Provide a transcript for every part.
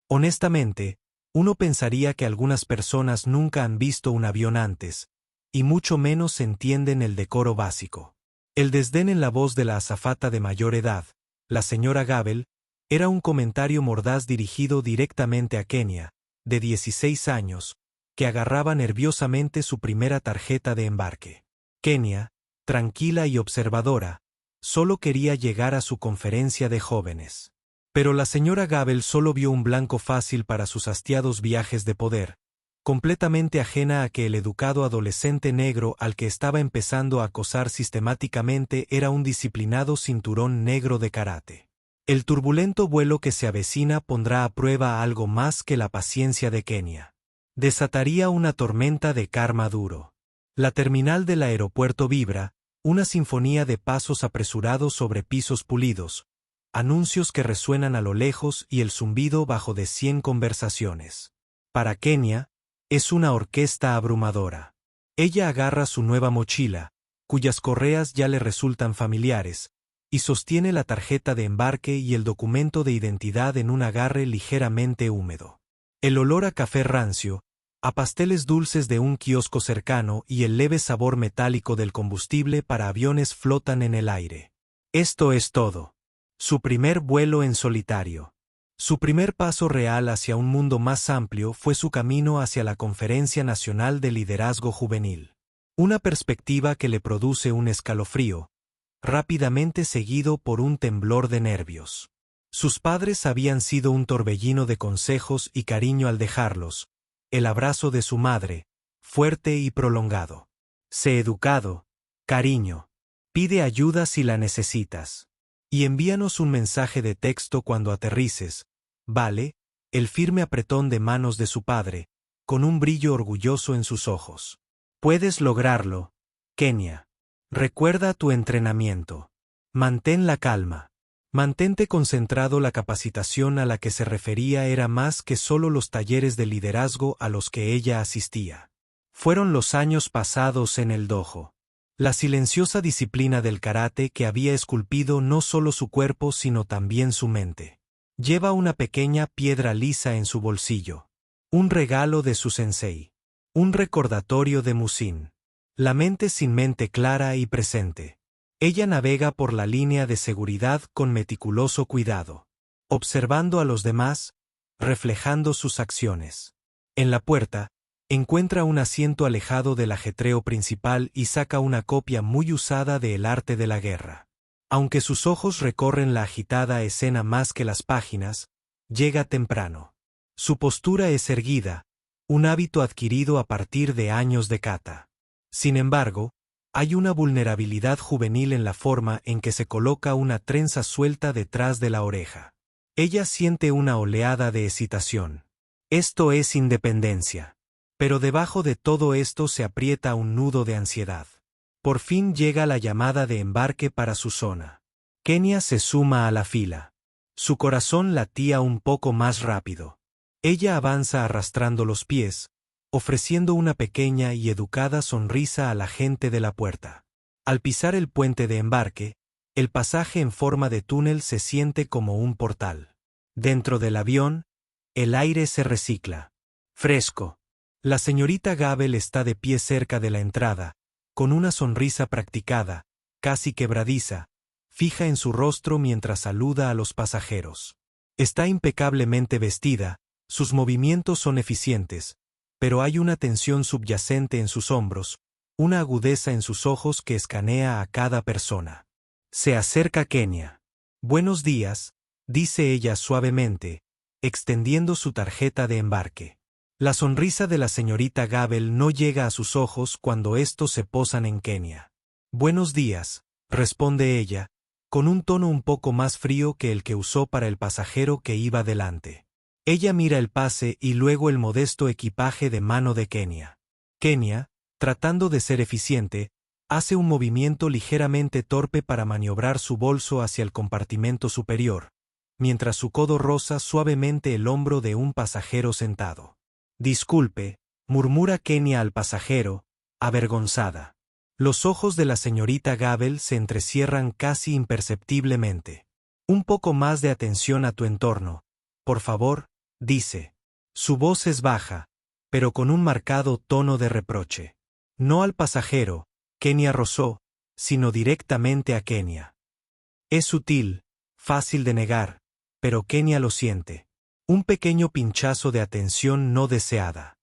Honestamente, uno pensaría que algunas personas nunca han visto un avión antes, y mucho menos entienden el decoro básico. El desdén en la voz de la azafata de mayor edad, la señora Gabel, era un comentario mordaz dirigido directamente a Kenia, de 16 años, que agarraba nerviosamente su primera tarjeta de embarque. Kenia, tranquila y observadora, solo quería llegar a su conferencia de jóvenes. Pero la señora Gabel solo vio un blanco fácil para sus hastiados viajes de poder, completamente ajena a que el educado adolescente negro al que estaba empezando a acosar sistemáticamente era un disciplinado cinturón negro de karate. El turbulento vuelo que se avecina pondrá a prueba algo más que la paciencia de Kenia. Desataría una tormenta de karma duro. La terminal del aeropuerto vibra, una sinfonía de pasos apresurados sobre pisos pulidos, anuncios que resuenan a lo lejos y el zumbido bajo de 100 conversaciones. Para Kenia, es una orquesta abrumadora. Ella agarra su nueva mochila, cuyas correas ya le resultan familiares, y sostiene la tarjeta de embarque y el documento de identidad en un agarre ligeramente húmedo. El olor a café rancio, a pasteles dulces de un kiosco cercano y el leve sabor metálico del combustible para aviones flotan en el aire. Esto es todo. Su primer vuelo en solitario. Su primer paso real hacia un mundo más amplio fue su camino hacia la Conferencia Nacional de Liderazgo Juvenil. Una perspectiva que le produce un escalofrío, rápidamente seguido por un temblor de nervios. Sus padres habían sido un torbellino de consejos y cariño al dejarlos, el abrazo de su madre, fuerte y prolongado. Sé educado, cariño. Pide ayuda si la necesitas. Y envíanos un mensaje de texto cuando aterrices, ¿vale? El firme apretón de manos de su padre, con un brillo orgulloso en sus ojos. Puedes lograrlo, Kenia. Recuerda tu entrenamiento. Mantén la calma. Mantente concentrado. La capacitación a la que se refería era más que solo los talleres de liderazgo a los que ella asistía. Fueron los años pasados en el dojo. La silenciosa disciplina del karate que había esculpido no solo su cuerpo sino también su mente. Lleva una pequeña piedra lisa en su bolsillo. Un regalo de su sensei. Un recordatorio de Musin. La mente sin mente clara y presente. Ella navega por la línea de seguridad con meticuloso cuidado. Observando a los demás, reflejando sus acciones. En la puerta, encuentra un asiento alejado del ajetreo principal y saca una copia muy usada de El arte de la guerra. Aunque sus ojos recorren la agitada escena más que las páginas, llega temprano. Su postura es erguida, un hábito adquirido a partir de años de kata. Sin embargo, hay una vulnerabilidad juvenil en la forma en que se coloca una trenza suelta detrás de la oreja. Ella siente una oleada de excitación. Esto es independencia. Pero debajo de todo esto se aprieta un nudo de ansiedad. Por fin llega la llamada de embarque para su zona. Kenia se suma a la fila. Su corazón latía un poco más rápido. Ella avanza arrastrando los pies, ofreciendo una pequeña y educada sonrisa a la gente de la puerta. Al pisar el puente de embarque, el pasaje en forma de túnel se siente como un portal. Dentro del avión, el aire se recicla. Fresco. La señorita Gabel está de pie cerca de la entrada, con una sonrisa practicada, casi quebradiza, fija en su rostro mientras saluda a los pasajeros. Está impecablemente vestida, sus movimientos son eficientes, pero hay una tensión subyacente en sus hombros, una agudeza en sus ojos que escanea a cada persona. Se acerca Kenia. Buenos días, dice ella suavemente, extendiendo su tarjeta de embarque. La sonrisa de la señorita Gabel no llega a sus ojos cuando estos se posan en Kenia. Buenos días, responde ella, con un tono un poco más frío que el que usó para el pasajero que iba delante. Ella mira el pase y luego el modesto equipaje de mano de Kenia. Kenia, tratando de ser eficiente, hace un movimiento ligeramente torpe para maniobrar su bolso hacia el compartimento superior, mientras su codo roza suavemente el hombro de un pasajero sentado. Disculpe, murmura Kenia al pasajero, avergonzada. Los ojos de la señorita Gabel se entrecierran casi imperceptiblemente. Un poco más de atención a tu entorno, por favor, dice. Su voz es baja, pero con un marcado tono de reproche. No al pasajero, Kenia Rousseau, sino directamente a Kenia. Es sutil, fácil de negar, pero Kenia lo siente. Un pequeño pinchazo de atención no deseada.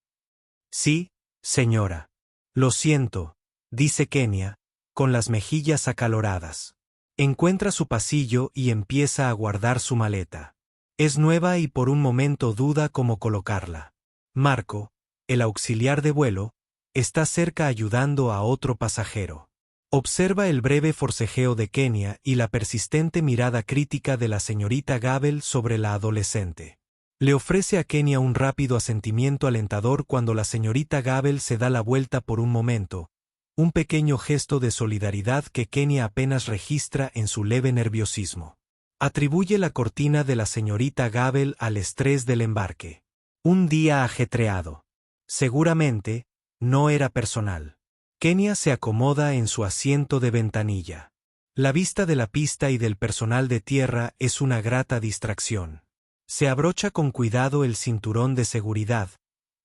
Sí, señora. Lo siento, dice Kenia, con las mejillas acaloradas. Encuentra su pasillo y empieza a guardar su maleta. Es nueva y por un momento duda cómo colocarla. Marco, el auxiliar de vuelo, está cerca ayudando a otro pasajero. Observa el breve forcejeo de Kenia y la persistente mirada crítica de la señorita Gabel sobre la adolescente. Le ofrece a Kenia un rápido asentimiento alentador cuando la señorita Gabel se da la vuelta por un momento, un pequeño gesto de solidaridad que Kenia apenas registra en su leve nerviosismo. Atribuye la cortina de la señorita Gabel al estrés del embarque. Un día ajetreado. Seguramente, no era personal. Kenia se acomoda en su asiento de ventanilla. La vista de la pista y del personal de tierra es una grata distracción. Se abrocha con cuidado el cinturón de seguridad,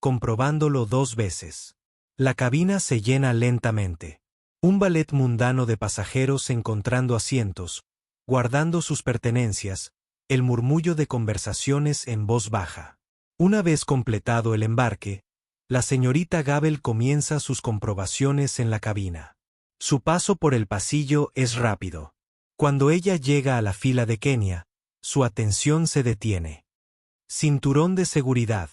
comprobándolo 2 veces. La cabina se llena lentamente. Un ballet mundano de pasajeros encontrando asientos, guardando sus pertenencias, el murmullo de conversaciones en voz baja. Una vez completado el embarque, la señorita Gabel comienza sus comprobaciones en la cabina. Su paso por el pasillo es rápido. Cuando ella llega a la fila de Kenia, su atención se detiene. Cinturón de seguridad,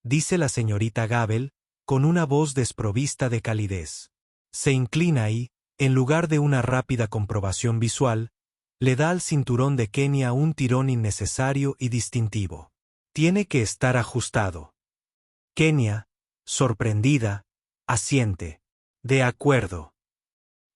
dice la señorita Gabel, con una voz desprovista de calidez. Se inclina y, en lugar de una rápida comprobación visual, le da al cinturón de Kenia un tirón innecesario y distintivo. Tiene que estar ajustado. Kenia, sorprendida, asiente. De acuerdo.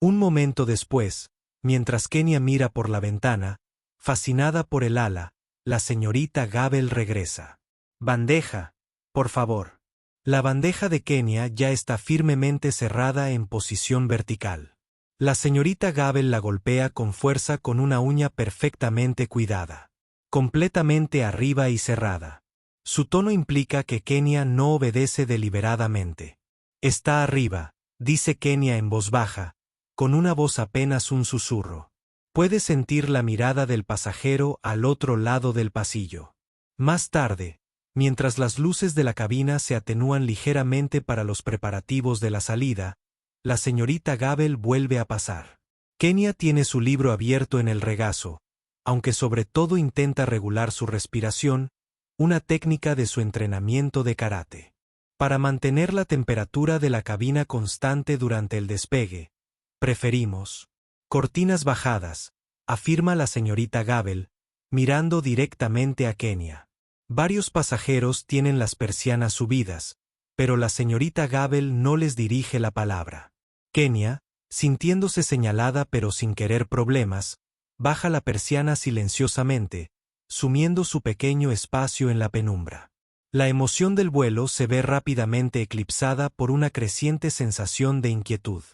Un momento después, mientras Kenia mira por la ventana, fascinada por el ala, la señorita Gabel regresa. Bandeja, por favor. La bandeja de Kenia ya está firmemente cerrada en posición vertical. La señorita Gabel la golpea con fuerza con una uña perfectamente cuidada. Completamente arriba y cerrada. Su tono implica que Kenia no obedece deliberadamente. Está arriba, dice Kenia en voz baja, con una voz apenas un susurro. Puede sentir la mirada del pasajero al otro lado del pasillo. Más tarde, mientras las luces de la cabina se atenúan ligeramente para los preparativos de la salida, la señorita Gabel vuelve a pasar. Kenia tiene su libro abierto en el regazo, aunque sobre todo intenta regular su respiración, una técnica de su entrenamiento de karate. Para mantener la temperatura de la cabina constante durante el despegue, preferimos cortinas bajadas, afirma la señorita Gabel, mirando directamente a Kenia. Varios pasajeros tienen las persianas subidas, pero la señorita Gabel no les dirige la palabra. Kenia, sintiéndose señalada pero sin querer problemas, baja la persiana silenciosamente, sumiendo su pequeño espacio en la penumbra. La emoción del vuelo se ve rápidamente eclipsada por una creciente sensación de inquietud.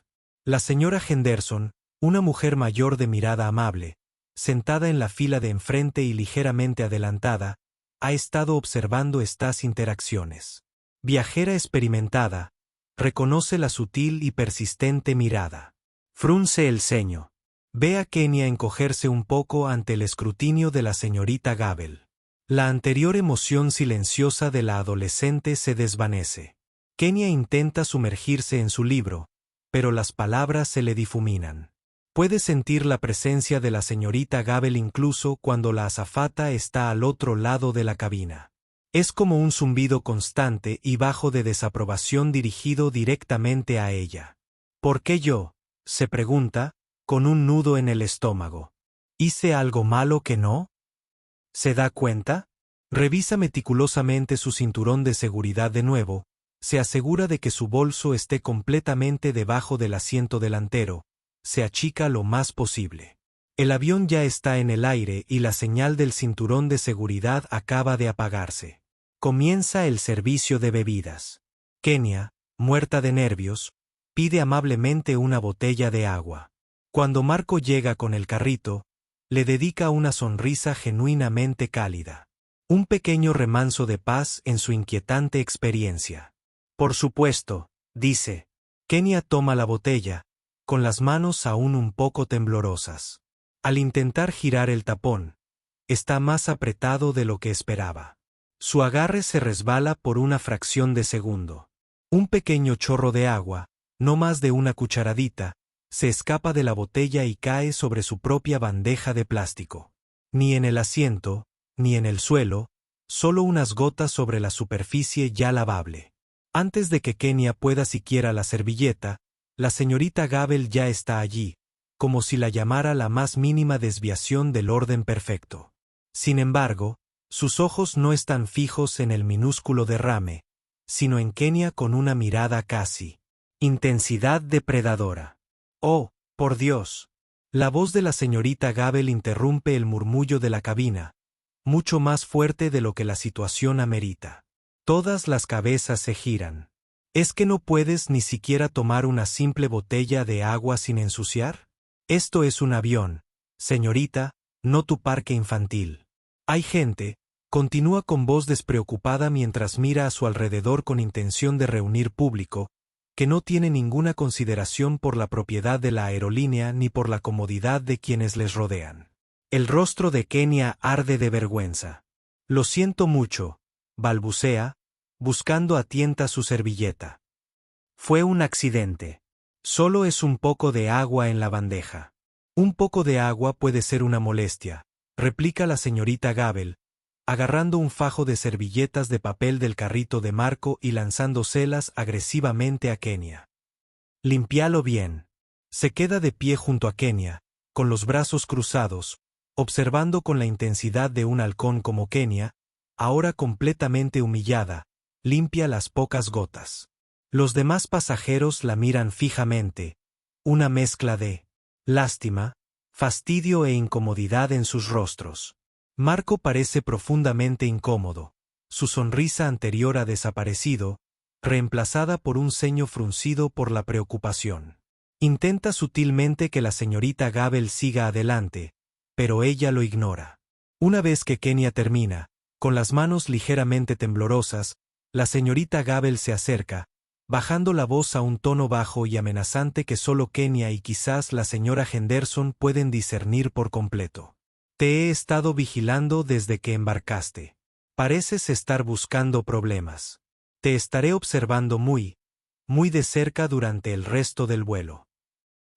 La señora Henderson, una mujer mayor de mirada amable, sentada en la fila de enfrente y ligeramente adelantada, ha estado observando estas interacciones. Viajera experimentada, reconoce la sutil y persistente mirada. Frunce el ceño. Ve a Kenia encogerse un poco ante el escrutinio de la señorita Gabel. La anterior emoción silenciosa de la adolescente se desvanece. Kenia intenta sumergirse en su libro, pero las palabras se le difuminan. Puede sentir la presencia de la señorita Gabel incluso cuando la azafata está al otro lado de la cabina. Es como un zumbido constante y bajo de desaprobación dirigido directamente a ella. ¿Por qué yo?, se pregunta, con un nudo en el estómago. ¿Hice algo malo que no? ¿Se da cuenta? Revisa meticulosamente su cinturón de seguridad de nuevo, se asegura de que su bolso esté completamente debajo del asiento delantero, se achica lo más posible. El avión ya está en el aire y la señal del cinturón de seguridad acaba de apagarse. Comienza el servicio de bebidas. Kenia, muerta de nervios, pide amablemente una botella de agua. Cuando Marco llega con el carrito, le dedica una sonrisa genuinamente cálida. Un pequeño remanso de paz en su inquietante experiencia. Por supuesto, dice. Kenia toma la botella, con las manos aún un poco temblorosas. Al intentar girar el tapón, está más apretado de lo que esperaba. Su agarre se resbala por una fracción de segundo. Un pequeño chorro de agua, no más de una cucharadita, se escapa de la botella y cae sobre su propia bandeja de plástico. Ni en el asiento, ni en el suelo, solo unas gotas sobre la superficie ya lavable. Antes de que Kenia pueda siquiera la servilleta, la señorita Gabel ya está allí, como si la llamara la más mínima desviación del orden perfecto. Sin embargo, sus ojos no están fijos en el minúsculo derrame, sino en Kenia con una mirada casi intensidad depredadora. ¡Oh, por Dios! La voz de la señorita Gabel interrumpe el murmullo de la cabina, mucho más fuerte de lo que la situación amerita. Todas las cabezas se giran. ¿Es que no puedes ni siquiera tomar una simple botella de agua sin ensuciar? Esto es un avión, señorita, no tu parque infantil. Hay gente, continúa con voz despreocupada mientras mira a su alrededor con intención de reunir público, que no tiene ninguna consideración por la propiedad de la aerolínea ni por la comodidad de quienes les rodean. El rostro de Kenia arde de vergüenza. Lo siento mucho, balbucea, buscando a tientas su servilleta. Fue un accidente. Solo es un poco de agua en la bandeja. Un poco de agua puede ser una molestia, replica la señorita Gabel, agarrando un fajo de servilletas de papel del carrito de Marco y lanzándoselas agresivamente a Kenia. Limpialo bien. Se queda de pie junto a Kenia, con los brazos cruzados, observando con la intensidad de un halcón como Kenia, ahora completamente humillada, limpia las pocas gotas. Los demás pasajeros la miran fijamente, una mezcla de lástima, fastidio e incomodidad en sus rostros. Marco parece profundamente incómodo. Su sonrisa anterior ha desaparecido, reemplazada por un ceño fruncido por la preocupación. Intenta sutilmente que la señorita Gabel siga adelante, pero ella lo ignora. Una vez que Kenia termina, con las manos ligeramente temblorosas, la señorita Gabel se acerca, bajando la voz a un tono bajo y amenazante que solo Kenia y quizás la señora Henderson pueden discernir por completo. Te he estado vigilando desde que embarcaste. Pareces estar buscando problemas. Te estaré observando muy de cerca durante el resto del vuelo.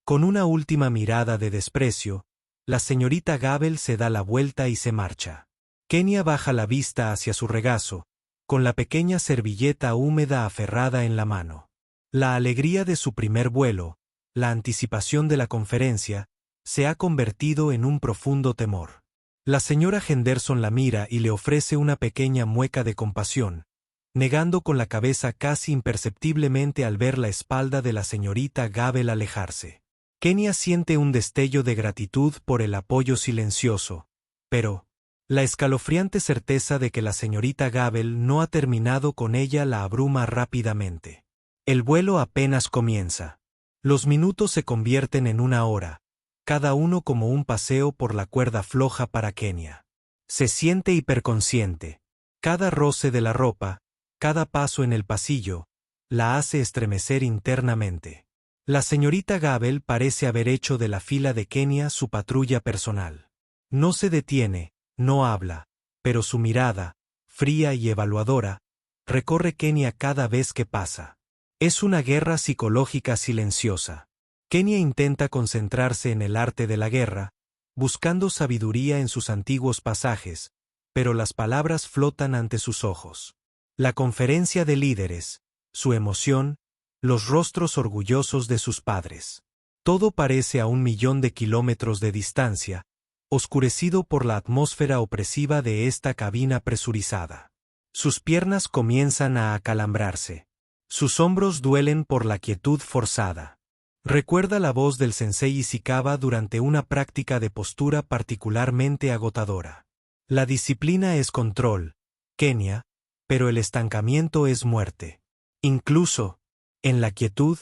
Con una última mirada de desprecio, la señorita Gabel se da la vuelta y se marcha. Kenia baja la vista hacia su regazo, con la pequeña servilleta húmeda aferrada en la mano. La alegría de su primer vuelo, la anticipación de la conferencia, se ha convertido en un profundo temor. La señora Henderson la mira y le ofrece una pequeña mueca de compasión, negando con la cabeza casi imperceptiblemente al ver la espalda de la señorita Gabel alejarse. Kenia siente un destello de gratitud por el apoyo silencioso, pero la escalofriante certeza de que la señorita Gabel no ha terminado con ella la abruma rápidamente. El vuelo apenas comienza. Los minutos se convierten en una hora, cada uno como un paseo por la cuerda floja para Kenia. Se siente hiperconsciente. Cada roce de la ropa, cada paso en el pasillo, la hace estremecer internamente. La señorita Gabel parece haber hecho de la fila de Kenia su patrulla personal. No se detiene, no habla, pero su mirada, fría y evaluadora, recorre Kenia cada vez que pasa. Es una guerra psicológica silenciosa. Kenia intenta concentrarse en el arte de la guerra, buscando sabiduría en sus antiguos pasajes, pero las palabras flotan ante sus ojos. La conferencia de líderes, su emoción, los rostros orgullosos de sus padres. Todo parece a 1.000.000 de kilómetros de distancia, oscurecido por la atmósfera opresiva de esta cabina presurizada. Sus piernas comienzan a acalambrarse. Sus hombros duelen por la quietud forzada. Recuerda la voz del sensei Ishikawa durante una práctica de postura particularmente agotadora. La disciplina es control, Kenia, pero el estancamiento es muerte. Incluso, en la quietud,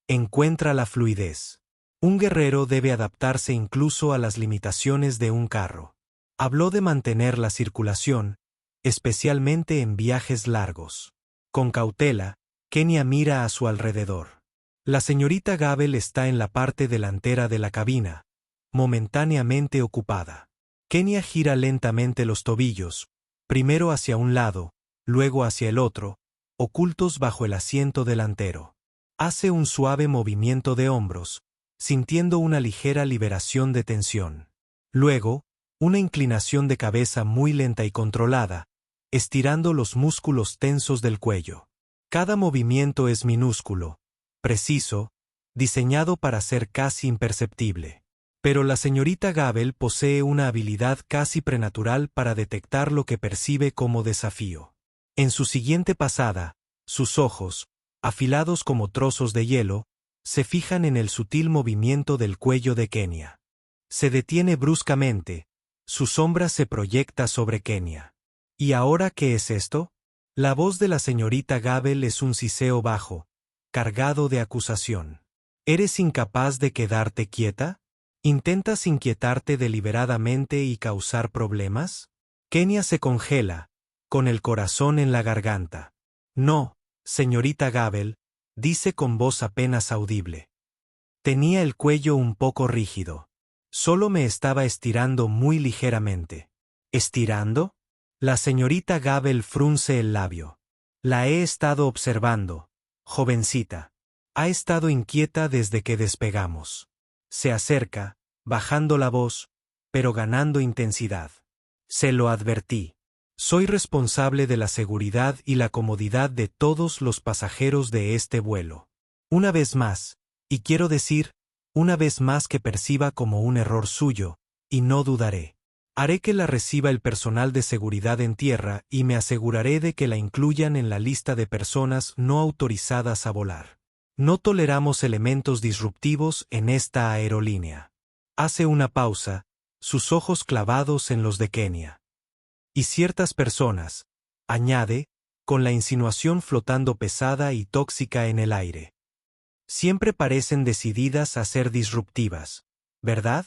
encuentra la fluidez. Un guerrero debe adaptarse incluso a las limitaciones de un carro. Habló de mantener la circulación, especialmente en viajes largos. Con cautela, Kenia mira a su alrededor. La señorita Gabel está en la parte delantera de la cabina, momentáneamente ocupada. Kenia gira lentamente los tobillos, primero hacia un lado, luego hacia el otro, ocultos bajo el asiento delantero. Hace un suave movimiento de hombros, sintiendo una ligera liberación de tensión. Luego, una inclinación de cabeza muy lenta y controlada, estirando los músculos tensos del cuello. Cada movimiento es minúsculo, preciso, diseñado para ser casi imperceptible. Pero la señorita Gabel posee una habilidad casi prenatural para detectar lo que percibe como desafío. En su siguiente pasada, sus ojos, afilados como trozos de hielo, se fijan en el sutil movimiento del cuello de Kenia. Se detiene bruscamente, su sombra se proyecta sobre Kenia. ¿Y ahora qué es esto? La voz de la señorita Gabel es un siseo bajo, cargado de acusación. ¿Eres incapaz de quedarte quieta? ¿Intentas inquietarte deliberadamente y causar problemas? Kenia se congela, con el corazón en la garganta. No, señorita Gabel, dice con voz apenas audible. Tenía el cuello un poco rígido. Solo me estaba estirando muy ligeramente. ¿Estirando? La señorita Gabel frunce el labio. La he estado observando, jovencita. Ha estado inquieta desde que despegamos. Se acerca, bajando la voz, pero ganando intensidad. Se lo advertí. Soy responsable de la seguridad y la comodidad de todos los pasajeros de este vuelo. Una vez más, y quiero decir, una vez más que perciba como un error suyo, y no dudaré. Haré que la reciba el personal de seguridad en tierra y me aseguraré de que la incluyan en la lista de personas no autorizadas a volar. No toleramos elementos disruptivos en esta aerolínea. Hace una pausa, sus ojos clavados en los de Kenia. Y ciertas personas, añade, con la insinuación flotando pesada y tóxica en el aire. Siempre parecen decididas a ser disruptivas, ¿verdad?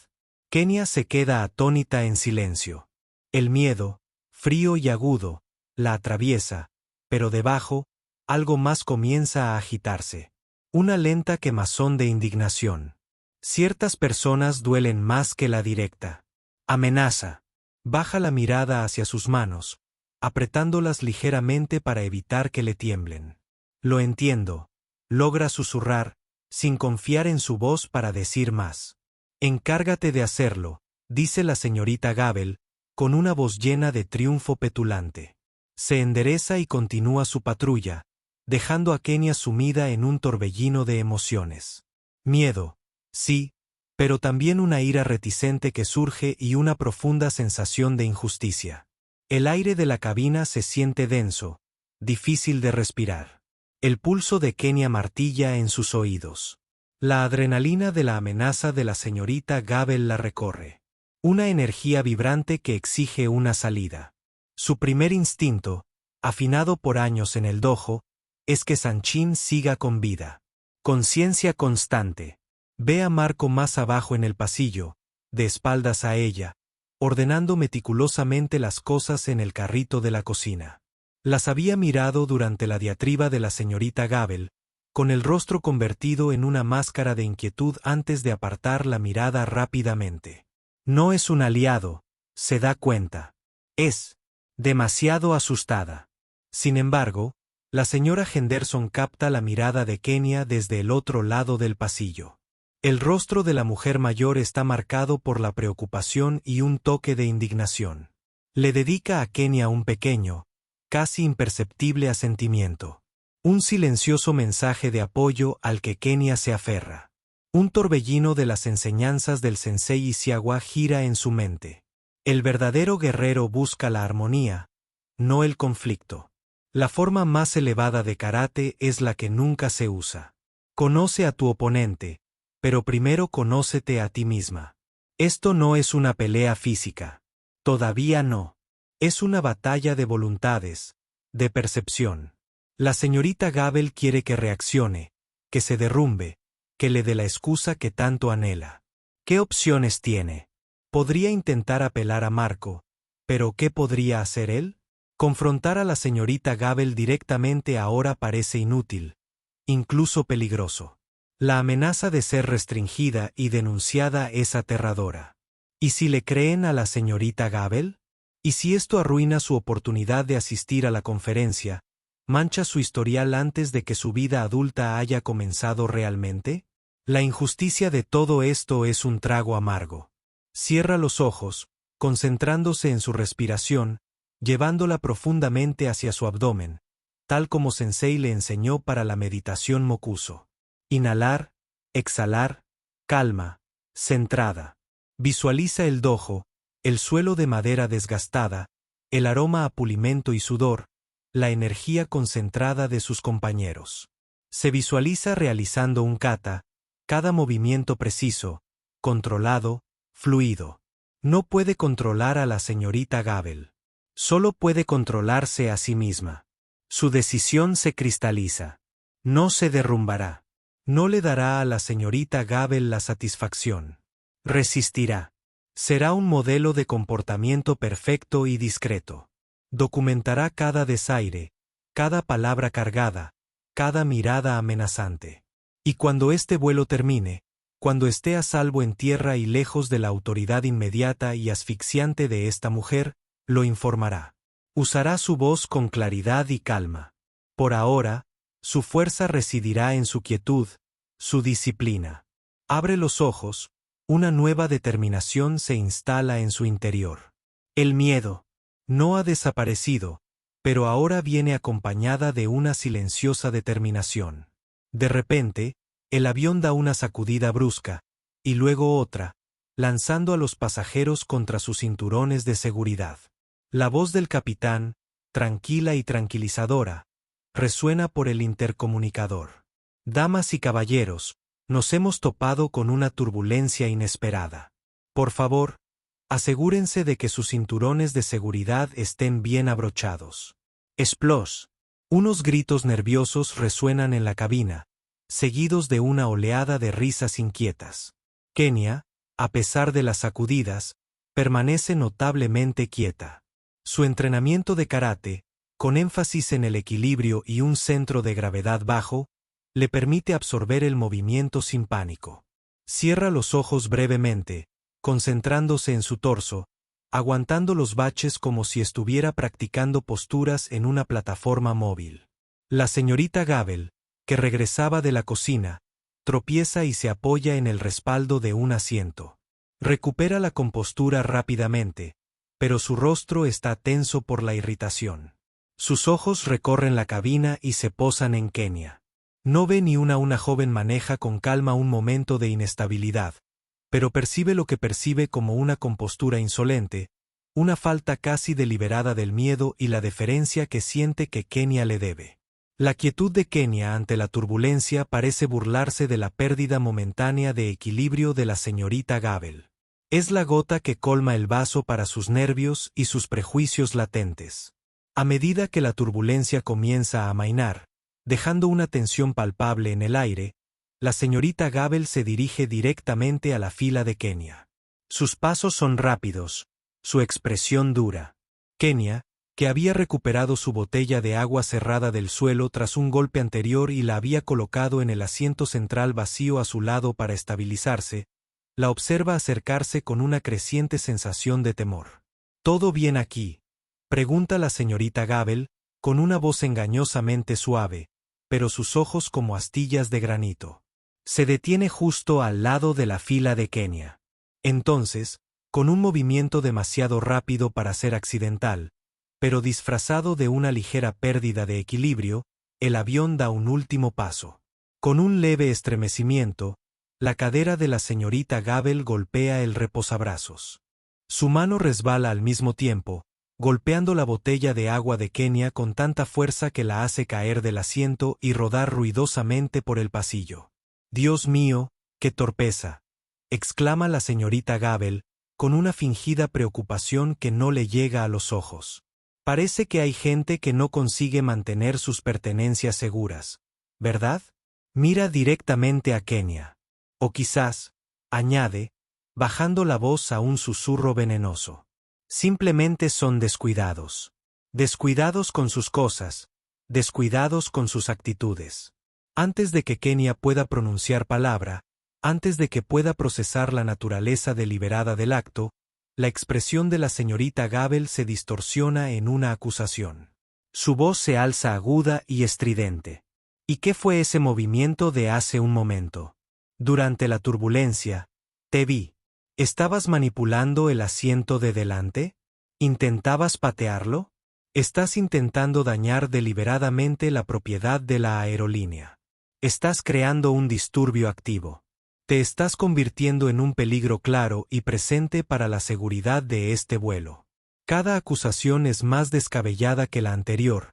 Kenia se queda atónita en silencio. El miedo, frío y agudo, la atraviesa, pero debajo, algo más comienza a agitarse. Una lenta quemazón de indignación. Ciertas personas duelen más que la directa. Amenaza. Baja la mirada hacia sus manos, apretándolas ligeramente para evitar que le tiemblen. Lo entiendo, logra susurrar, sin confiar en su voz para decir más. Encárgate de hacerlo, dice la señorita Gabel, con una voz llena de triunfo petulante. Se endereza y continúa su patrulla, dejando a Kenia sumida en un torbellino de emociones. Miedo, sí, pero también una ira reticente que surge y una profunda sensación de injusticia. El aire de la cabina se siente denso, difícil de respirar. El pulso de Kenia martilla en sus oídos. La adrenalina de la amenaza de la señorita Gabel la recorre. Una energía vibrante que exige una salida. Su primer instinto, afinado por años en el dojo, es que Sanchín siga con vida. Conciencia constante. Ve a Marco más abajo en el pasillo, de espaldas a ella, ordenando meticulosamente las cosas en el carrito de la cocina. Las había mirado durante la diatriba de la señorita Gabel, con el rostro convertido en una máscara de inquietud antes de apartar la mirada rápidamente. No es un aliado, se da cuenta. Es demasiado asustada. Sin embargo, la señora Henderson capta la mirada de Kenia desde el otro lado del pasillo. El rostro de la mujer mayor está marcado por la preocupación y un toque de indignación. Le dedica a Kenia un pequeño, casi imperceptible asentimiento. Un silencioso mensaje de apoyo al que Kenia se aferra. Un torbellino de las enseñanzas del sensei Ishigawa gira en su mente. El verdadero guerrero busca la armonía, no el conflicto. La forma más elevada de karate es la que nunca se usa. Conoce a tu oponente, pero primero conócete a ti misma. Esto no es una pelea física. Todavía no. Es una batalla de voluntades, de percepción. La señorita Gabel quiere que reaccione, que se derrumbe, que le dé la excusa que tanto anhela. ¿Qué opciones tiene? Podría intentar apelar a Marco, pero ¿qué podría hacer él? Confrontar a la señorita Gabel directamente ahora parece inútil, incluso peligroso. La amenaza de ser restringida y denunciada es aterradora. ¿Y si le creen a la señorita Gabel? ¿Y si esto arruina su oportunidad de asistir a la conferencia, mancha su historial antes de que su vida adulta haya comenzado realmente? La injusticia de todo esto es un trago amargo. Cierra los ojos, concentrándose en su respiración, llevándola profundamente hacia su abdomen, tal como Sensei le enseñó para la meditación Mokuso. Inhalar, exhalar, calma, centrada. Visualiza el dojo, el suelo de madera desgastada, el aroma a pulimento y sudor, la energía concentrada de sus compañeros. Se visualiza realizando un kata, cada movimiento preciso, controlado, fluido. No puede controlar a la señorita Gabel. Solo puede controlarse a sí misma. Su decisión se cristaliza. No se derrumbará. No le dará a la señorita Gabel la satisfacción. Resistirá. Será un modelo de comportamiento perfecto y discreto. Documentará cada desaire, cada palabra cargada, cada mirada amenazante. Y cuando este vuelo termine, cuando esté a salvo en tierra y lejos de la autoridad inmediata y asfixiante de esta mujer, lo informará. Usará su voz con claridad y calma. Por ahora, su fuerza residirá en su quietud, su disciplina. Abre los ojos, una nueva determinación se instala en su interior. El miedo no ha desaparecido, pero ahora viene acompañada de una silenciosa determinación. De repente, el avión da una sacudida brusca, y luego otra, lanzando a los pasajeros contra sus cinturones de seguridad. La voz del capitán, tranquila y tranquilizadora, resuena por el intercomunicador. Damas y caballeros, nos hemos topado con una turbulencia inesperada. Por favor, asegúrense de que sus cinturones de seguridad estén bien abrochados. Splosh. Unos gritos nerviosos resuenan en la cabina, seguidos de una oleada de risas inquietas. Kenia, a pesar de las sacudidas, permanece notablemente quieta. Su entrenamiento de karate, con énfasis en el equilibrio y un centro de gravedad bajo, le permite absorber el movimiento sin pánico. Cierra los ojos brevemente, concentrándose en su torso, aguantando los baches como si estuviera practicando posturas en una plataforma móvil. La señorita Gabel, que regresaba de la cocina, tropieza y se apoya en el respaldo de un asiento. Recupera la compostura rápidamente, pero su rostro está tenso por la irritación. Sus ojos recorren la cabina y se posan en Kenia. No ve ni una joven maneja con calma un momento de inestabilidad, pero percibe lo que percibe como una compostura insolente, una falta casi deliberada del miedo y la deferencia que siente que Kenia le debe. La quietud de Kenia ante la turbulencia parece burlarse de la pérdida momentánea de equilibrio de la señorita Gabel. Es la gota que colma el vaso para sus nervios y sus prejuicios latentes. A medida que la turbulencia comienza a amainar, dejando una tensión palpable en el aire, la señorita Gabel se dirige directamente a la fila de Kenia. Sus pasos son rápidos, su expresión dura. Kenia, que había recuperado su botella de agua cerrada del suelo tras un golpe anterior y la había colocado en el asiento central vacío a su lado para estabilizarse, la observa acercarse con una creciente sensación de temor. ¿Todo bien aquí?, pregunta la señorita Gabel, con una voz engañosamente suave, pero sus ojos como astillas de granito. Se detiene justo al lado de la fila de Kenia. Entonces, con un movimiento demasiado rápido para ser accidental, pero disfrazado de una ligera pérdida de equilibrio, el avión da un último paso. Con un leve estremecimiento, la cadera de la señorita Gabel golpea el reposabrazos. Su mano resbala al mismo tiempo, golpeando la botella de agua de Kenia con tanta fuerza que la hace caer del asiento y rodar ruidosamente por el pasillo. «Dios mío, qué torpeza», exclama la señorita Gabel, con una fingida preocupación que no le llega a los ojos. Parece que hay gente que no consigue mantener sus pertenencias seguras, ¿verdad? Mira directamente a Kenia. O quizás, añade, bajando la voz a un susurro venenoso. Simplemente son descuidados. Descuidados con sus cosas, descuidados con sus actitudes. Antes de que Kenia pueda pronunciar palabra, antes de que pueda procesar la naturaleza deliberada del acto, la expresión de la señorita Gabel se distorsiona en una acusación. Su voz se alza aguda y estridente. ¿Y qué fue ese movimiento de hace un momento? Durante la turbulencia, te vi. ¿Estabas manipulando el asiento de delante? ¿Intentabas patearlo? Estás intentando dañar deliberadamente la propiedad de la aerolínea. Estás creando un disturbio activo. Te estás convirtiendo en un peligro claro y presente para la seguridad de este vuelo. Cada acusación es más descabellada que la anterior,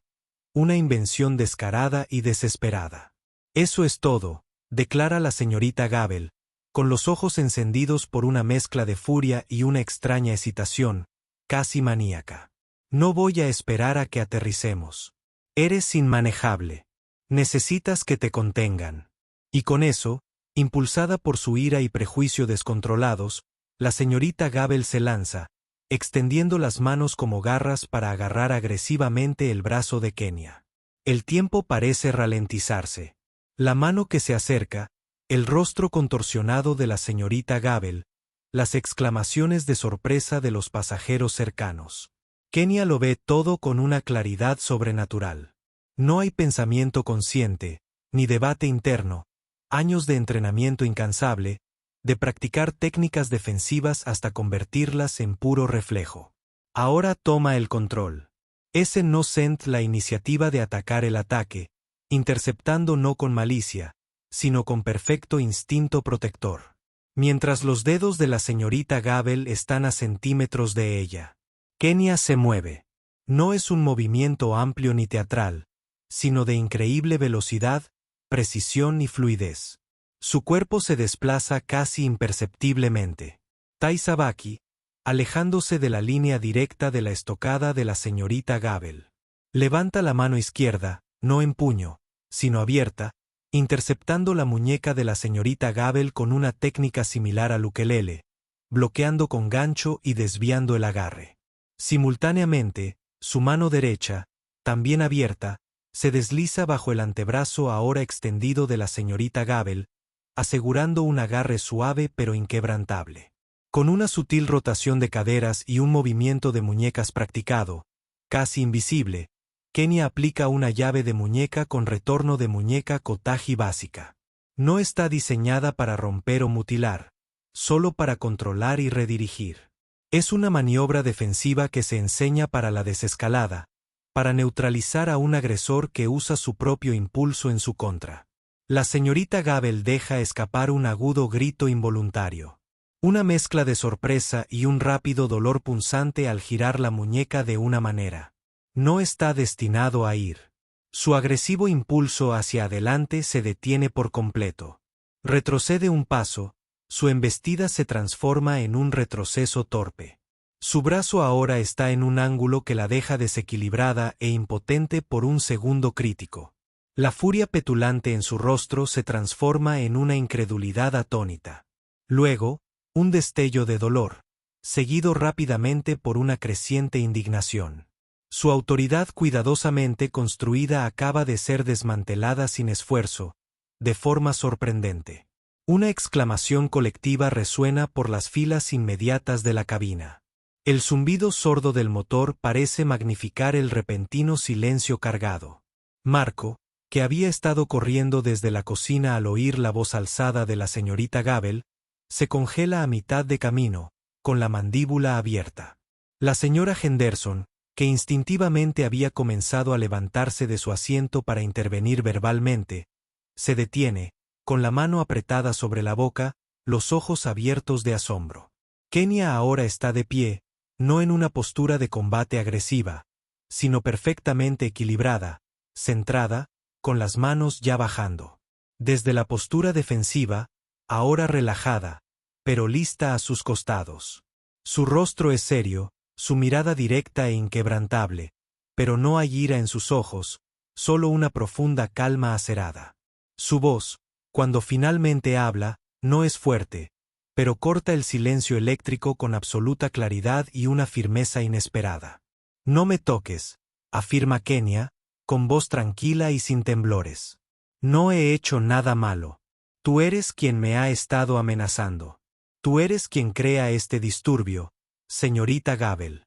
una invención descarada y desesperada. Eso es todo, declara la señorita Gabel, con los ojos encendidos por una mezcla de furia y una extraña excitación, casi maníaca. No voy a esperar a que aterricemos. Eres inmanejable. Necesitas que te contengan. Y con eso, impulsada por su ira y prejuicio descontrolados, la señorita Gabel se lanza, extendiendo las manos como garras para agarrar agresivamente el brazo de Kenia. El tiempo parece ralentizarse. La mano que se acerca, el rostro contorsionado de la señorita Gabel, las exclamaciones de sorpresa de los pasajeros cercanos. Kenia lo ve todo con una claridad sobrenatural. No hay pensamiento consciente, ni debate interno, años de entrenamiento incansable, de practicar técnicas defensivas hasta convertirlas en puro reflejo. Ahora toma el control. Ese no sent la iniciativa de atacar el ataque, interceptando no con malicia, sino con perfecto instinto protector. Mientras los dedos de la señorita Gabel están a centímetros de ella. Kenia se mueve. No es un movimiento amplio ni teatral, sino de increíble velocidad, precisión y fluidez. Su cuerpo se desplaza casi imperceptiblemente. Tai Sabaki, alejándose de la línea directa de la estocada de la señorita Gabel. Levanta la mano izquierda, no en puño, sino abierta, interceptando la muñeca de la señorita Gabel con una técnica similar al ukelele, bloqueando con gancho y desviando el agarre. Simultáneamente, su mano derecha, también abierta, se desliza bajo el antebrazo ahora extendido de la señorita Gabel, asegurando un agarre suave pero inquebrantable. Con una sutil rotación de caderas y un movimiento de muñecas practicado, casi invisible, Kenia aplica una llave de muñeca con retorno de muñeca Kotaji básica. No está diseñada para romper o mutilar, solo para controlar y redirigir. Es una maniobra defensiva que se enseña para la desescalada, para neutralizar a un agresor que usa su propio impulso en su contra. La señorita Gabel deja escapar un agudo grito involuntario. Una mezcla de sorpresa y un rápido dolor punzante al girar la muñeca de una manera. No está destinado a ir. Su agresivo impulso hacia adelante se detiene por completo. Retrocede un paso, su embestida se transforma en un retroceso torpe. Su brazo ahora está en un ángulo que la deja desequilibrada e impotente por un segundo crítico. La furia petulante en su rostro se transforma en una incredulidad atónita. Luego, un destello de dolor, seguido rápidamente por una creciente indignación. Su autoridad cuidadosamente construida acaba de ser desmantelada sin esfuerzo, de forma sorprendente. Una exclamación colectiva resuena por las filas inmediatas de la cabina. El zumbido sordo del motor parece magnificar el repentino silencio cargado. Marco, que había estado corriendo desde la cocina al oír la voz alzada de la señorita Gabel, se congela a mitad de camino, con la mandíbula abierta. La señora Henderson, que instintivamente había comenzado a levantarse de su asiento para intervenir verbalmente, se detiene, con la mano apretada sobre la boca, los ojos abiertos de asombro. Kenia ahora está de pie, no en una postura de combate agresiva, sino perfectamente equilibrada, centrada, con las manos ya bajando. Desde la postura defensiva, ahora relajada, pero lista a sus costados. Su rostro es serio, su mirada directa e inquebrantable, pero no hay ira en sus ojos, solo una profunda calma acerada. Su voz, cuando finalmente habla, no es fuerte, pero corta el silencio eléctrico con absoluta claridad y una firmeza inesperada. No me toques, afirma Kenia, con voz tranquila y sin temblores. No he hecho nada malo. Tú eres quien me ha estado amenazando. Tú eres quien crea este disturbio, señorita Gabel.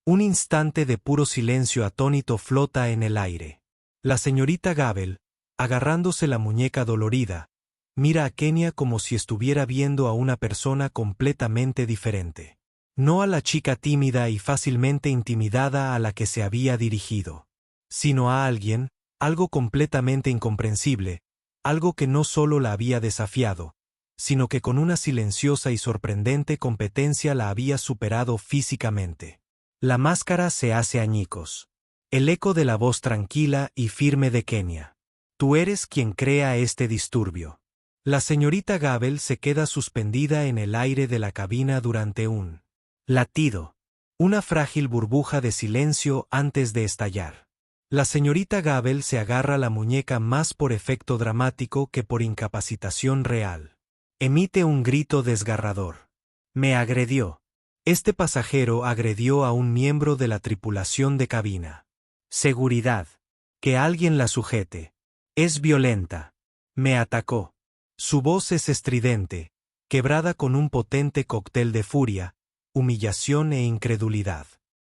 Un instante de puro silencio atónito flota en el aire. La señorita Gabel, agarrándose la muñeca dolorida, mira a Kenia como si estuviera viendo a una persona completamente diferente. No a la chica tímida y fácilmente intimidada a la que se había dirigido, sino a alguien, algo completamente incomprensible, algo que no solo la había desafiado, sino que con una silenciosa y sorprendente competencia la había superado físicamente. La máscara se hace añicos. El eco de la voz tranquila y firme de Kenia. Tú eres quien crea este disturbio. La señorita Gabel se queda suspendida en el aire de la cabina durante un latido. Una frágil burbuja de silencio antes de estallar. La señorita Gabel se agarra la muñeca más por efecto dramático que por incapacitación real. Emite un grito desgarrador. Me agredió. Este pasajero agredió a un miembro de la tripulación de cabina. Seguridad. Que alguien la sujete. Es violenta. Me atacó. Su voz es estridente, quebrada con un potente cóctel de furia, humillación e incredulidad.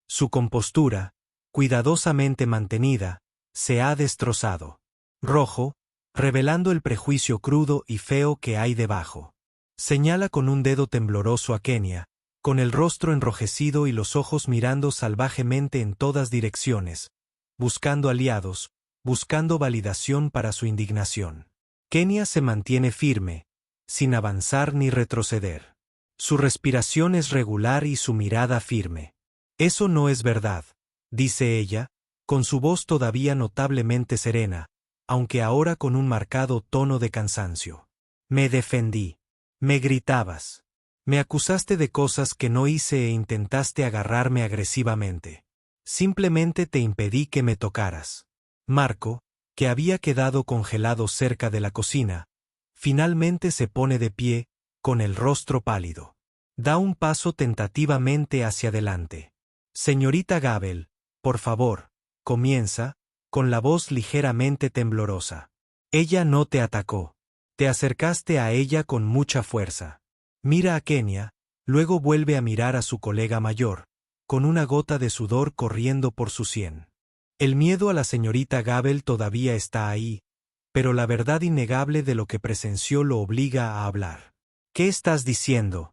Su compostura, cuidadosamente mantenida, se ha destrozado. Rojo, revelando el prejuicio crudo y feo que hay debajo. Señala con un dedo tembloroso a Kenia, con el rostro enrojecido y los ojos mirando salvajemente en todas direcciones, buscando aliados, buscando validación para su indignación. Kenia se mantiene firme, sin avanzar ni retroceder. Su respiración es regular y su mirada firme. Eso no es verdad, dice ella, con su voz todavía notablemente serena, aunque ahora con un marcado tono de cansancio. Me defendí. Me gritabas. Me acusaste de cosas que no hice e intentaste agarrarme agresivamente. Simplemente te impedí que me tocaras. Marco, que había quedado congelado cerca de la cocina, finalmente se pone de pie, con el rostro pálido. Da un paso tentativamente hacia adelante. Señorita Gabel, por favor, comienza, con la voz ligeramente temblorosa. Ella no te atacó. Te acercaste a ella con mucha fuerza. Mira a Kenia, luego vuelve a mirar a su colega mayor, con una gota de sudor corriendo por su sien. El miedo a la señorita Gabel todavía está ahí, pero la verdad innegable de lo que presenció lo obliga a hablar. ¿Qué estás diciendo,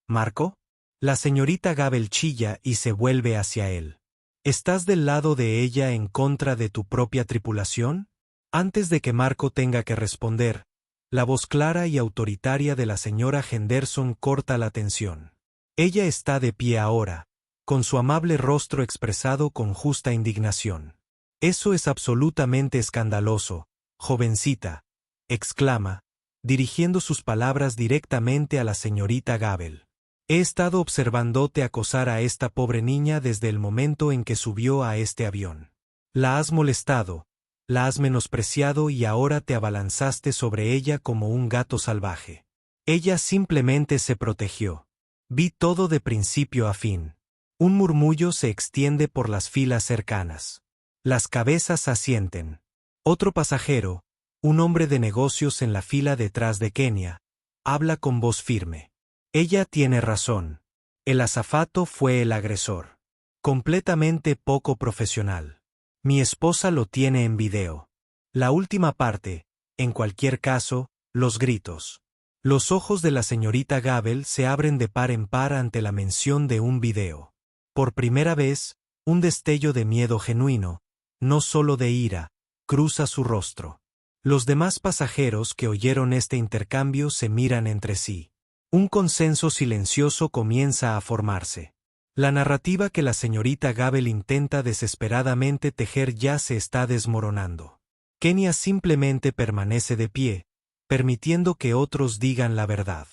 Marco? La señorita Gabel chilla y se vuelve hacia él. ¿Estás del lado de ella en contra de tu propia tripulación? Antes de que Marco tenga que responder, la voz clara y autoritaria de la señora Henderson corta la tensión. Ella está de pie ahora, con su amable rostro expresado con justa indignación. Eso es absolutamente escandaloso, jovencita, exclama, dirigiendo sus palabras directamente a la señorita Gabel. He estado observándote acosar a esta pobre niña desde el momento en que subió a este avión. La has molestado, la has menospreciado y ahora te abalanzaste sobre ella como un gato salvaje. Ella simplemente se protegió. Vi todo de principio a fin. Un murmullo se extiende por las filas cercanas. Las cabezas asienten. Otro pasajero, un hombre de negocios en la fila detrás de Kenia, habla con voz firme. Ella tiene razón. El azafato fue el agresor. Completamente poco profesional. Mi esposa lo tiene en video. La última parte, en cualquier caso, los gritos. Los ojos de la señorita Gabel se abren de par en par ante la mención de un video. Por primera vez, un destello de miedo genuino, no solo de ira, cruza su rostro. Los demás pasajeros que oyeron este intercambio se miran entre sí. Un consenso silencioso comienza a formarse. La narrativa que la señorita Gabel intenta desesperadamente tejer ya se está desmoronando. Kenia simplemente permanece de pie, permitiendo que otros digan la verdad.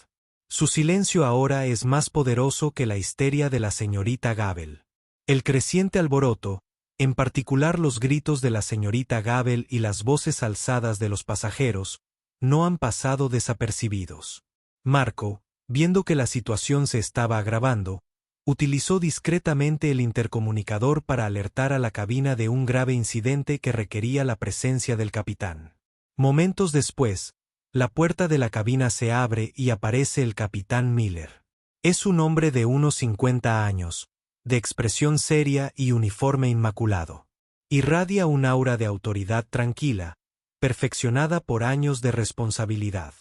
Su silencio ahora es más poderoso que la histeria de la señorita Gabel. El creciente alboroto, en particular los gritos de la señorita Gabel y las voces alzadas de los pasajeros, no han pasado desapercibidos. Marco, viendo que la situación se estaba agravando, Utilizó discretamente el intercomunicador para alertar a la cabina de un grave incidente que requería la presencia del capitán. Momentos después, la puerta de la cabina se abre y aparece el capitán Miller. Es un hombre de unos 50 años, de expresión seria y uniforme inmaculado. Irradia un aura de autoridad tranquila, perfeccionada por años de responsabilidad.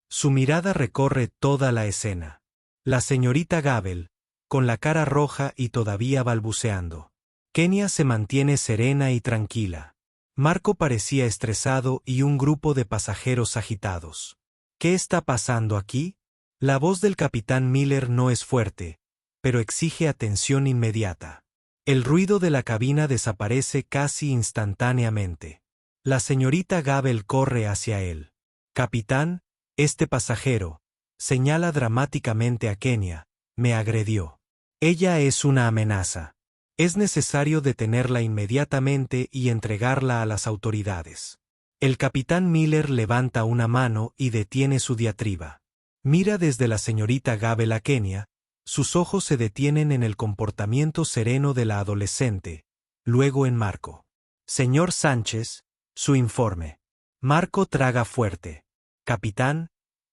Su mirada recorre toda la escena. La señorita Gabel, con la cara roja y todavía balbuceando. Kenia se mantiene serena y tranquila. Marco parecía estresado y un grupo de pasajeros agitados. ¿Qué está pasando aquí? La voz del capitán Miller no es fuerte, pero exige atención inmediata. El ruido de la cabina desaparece casi instantáneamente. La señorita Gabel corre hacia él. Capitán, este pasajero, señala dramáticamente a Kenia, me agredió. Ella es una amenaza. Es necesario detenerla inmediatamente y entregarla a las autoridades. El capitán Miller levanta una mano y detiene su diatriba. Mira desde la señorita Gabel a Kenia, sus ojos se detienen en el comportamiento sereno de la adolescente, luego en Marco. Señor Sánchez, su informe. Marco traga fuerte. Capitán,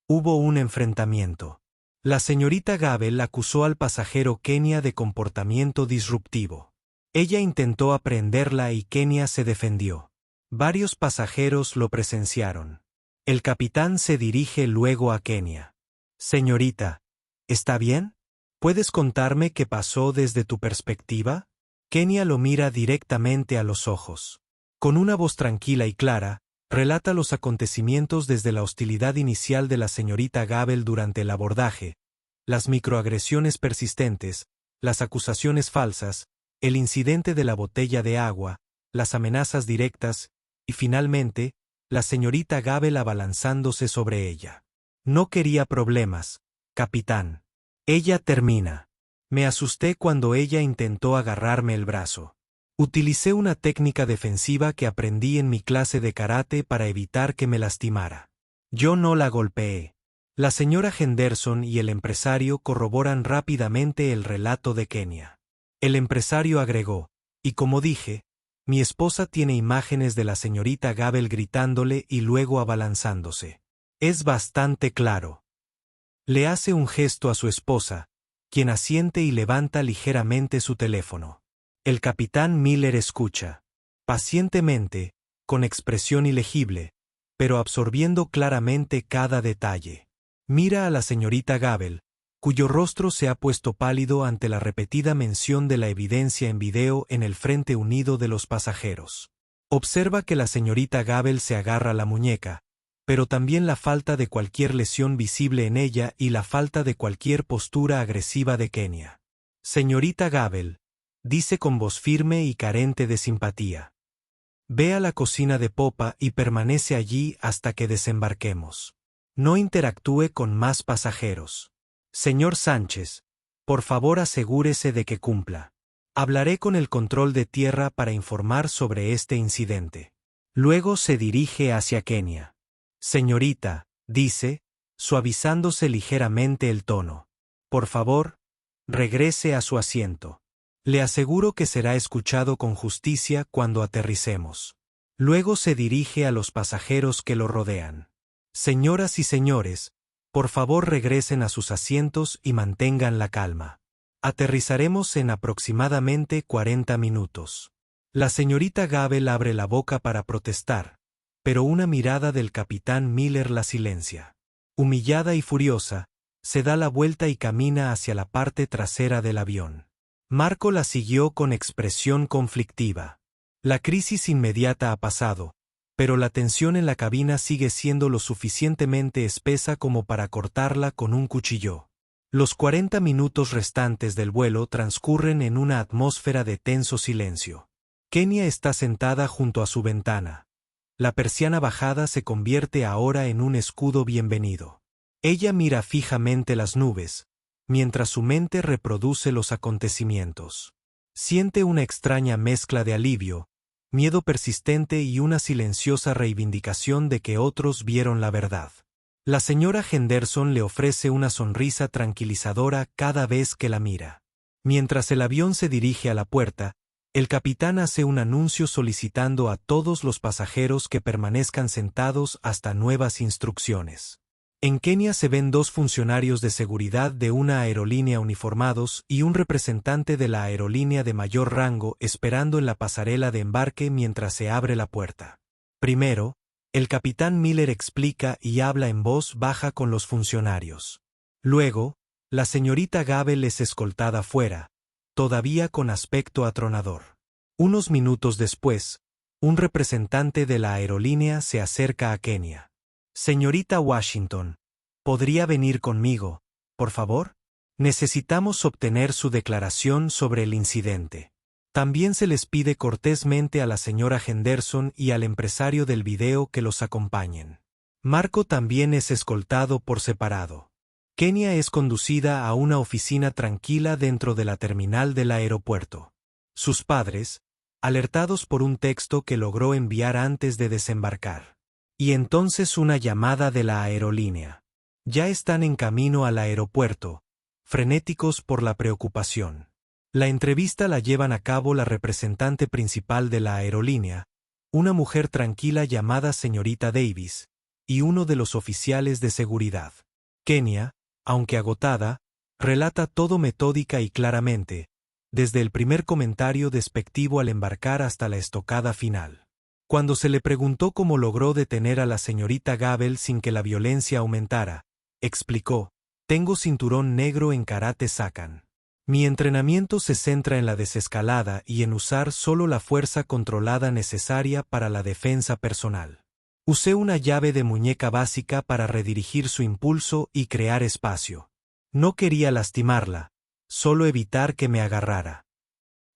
hubo un enfrentamiento. La señorita Gabel acusó al pasajero Kenia de comportamiento disruptivo. Ella intentó aprenderla y Kenia se defendió. Varios pasajeros lo presenciaron. El capitán se dirige luego a Kenia. Señorita, ¿está bien? ¿Puedes contarme qué pasó desde tu perspectiva? Kenia lo mira directamente a los ojos. Con una voz tranquila y clara, relata los acontecimientos desde la hostilidad inicial de la señorita Gabel durante el abordaje, las microagresiones persistentes, las acusaciones falsas, el incidente de la botella de agua, las amenazas directas, y finalmente, la señorita Gabel abalanzándose sobre ella. No quería problemas, capitán. Ella termina. Me asusté cuando ella intentó agarrarme el brazo. Utilicé una técnica defensiva que aprendí en mi clase de karate para evitar que me lastimara. Yo no la golpeé. La señora Henderson y el empresario corroboran rápidamente el relato de Kenia. El empresario agregó, y como dije, mi esposa tiene imágenes de la señorita Gabel gritándole y luego abalanzándose. Es bastante claro. Le hace un gesto a su esposa, quien asiente y levanta ligeramente su teléfono. El capitán Miller escucha, pacientemente, con expresión ilegible, pero absorbiendo claramente cada detalle. Mira a la señorita Gabel, cuyo rostro se ha puesto pálido ante la repetida mención de la evidencia en video en el frente unido de los pasajeros. Observa que la señorita Gabel se agarra la muñeca, pero también la falta de cualquier lesión visible en ella y la falta de cualquier postura agresiva de Kenia. Señorita Gabel, dice con voz firme y carente de simpatía. Ve a la cocina de popa y permanece allí hasta que desembarquemos. No interactúe con más pasajeros. Señor Sánchez, por favor asegúrese de que cumpla. Hablaré con el control de tierra para informar sobre este incidente. Luego se dirige hacia Kenia. Señorita, dice, suavizándose ligeramente el tono. Por favor, regrese a su asiento. Le aseguro que será escuchado con justicia cuando aterricemos. Luego se dirige a los pasajeros que lo rodean. Señoras y señores, por favor regresen a sus asientos y mantengan la calma. Aterrizaremos en aproximadamente 40 minutos. La señorita Gabel abre la boca para protestar, pero una mirada del capitán Miller la silencia. Humillada y furiosa, se da la vuelta y camina hacia la parte trasera del avión. Marco la siguió con expresión conflictiva. La crisis inmediata ha pasado, pero la tensión en la cabina sigue siendo lo suficientemente espesa como para cortarla con un cuchillo. Los 40 minutos restantes del vuelo transcurren en una atmósfera de tenso silencio. Kenia está sentada junto a su ventana. La persiana bajada se convierte ahora en un escudo bienvenido. Ella mira fijamente las nubes, mientras su mente reproduce los acontecimientos. Siente una extraña mezcla de alivio, miedo persistente y una silenciosa reivindicación de que otros vieron la verdad. La señora Henderson le ofrece una sonrisa tranquilizadora cada vez que la mira. Mientras el avión se dirige a la puerta, el capitán hace un anuncio solicitando a todos los pasajeros que permanezcan sentados hasta nuevas instrucciones. En Kenia se ven dos funcionarios de seguridad de una aerolínea uniformados y un representante de la aerolínea de mayor rango esperando en la pasarela de embarque mientras se abre la puerta. Primero, el capitán Miller explica y habla en voz baja con los funcionarios. Luego, la señorita Gabel es escoltada fuera, todavía con aspecto atronador. Unos minutos después, un representante de la aerolínea se acerca a Kenia. Señorita Washington, ¿podría venir conmigo, por favor? Necesitamos obtener su declaración sobre el incidente. También se les pide cortésmente a la señora Henderson y al empresario del video que los acompañen. Marco también es escoltado por separado. Kenia es conducida a una oficina tranquila dentro de la terminal del aeropuerto. Sus padres, alertados por un texto que logró enviar antes de desembarcar. Y entonces una llamada de la aerolínea. Ya están en camino al aeropuerto, frenéticos por la preocupación. La entrevista la llevan a cabo la representante principal de la aerolínea, una mujer tranquila llamada señorita Davis, y uno de los oficiales de seguridad. Kenia, aunque agotada, relata todo metódica y claramente, desde el primer comentario despectivo al embarcar hasta la estocada final. Cuando se le preguntó cómo logró detener a la señorita Gabel sin que la violencia aumentara, explicó: «Tengo cinturón negro en karate Sakan. Mi entrenamiento se centra en la desescalada y en usar solo la fuerza controlada necesaria para la defensa personal. Usé una llave de muñeca básica para redirigir su impulso y crear espacio. No quería lastimarla, solo evitar que me agarrara».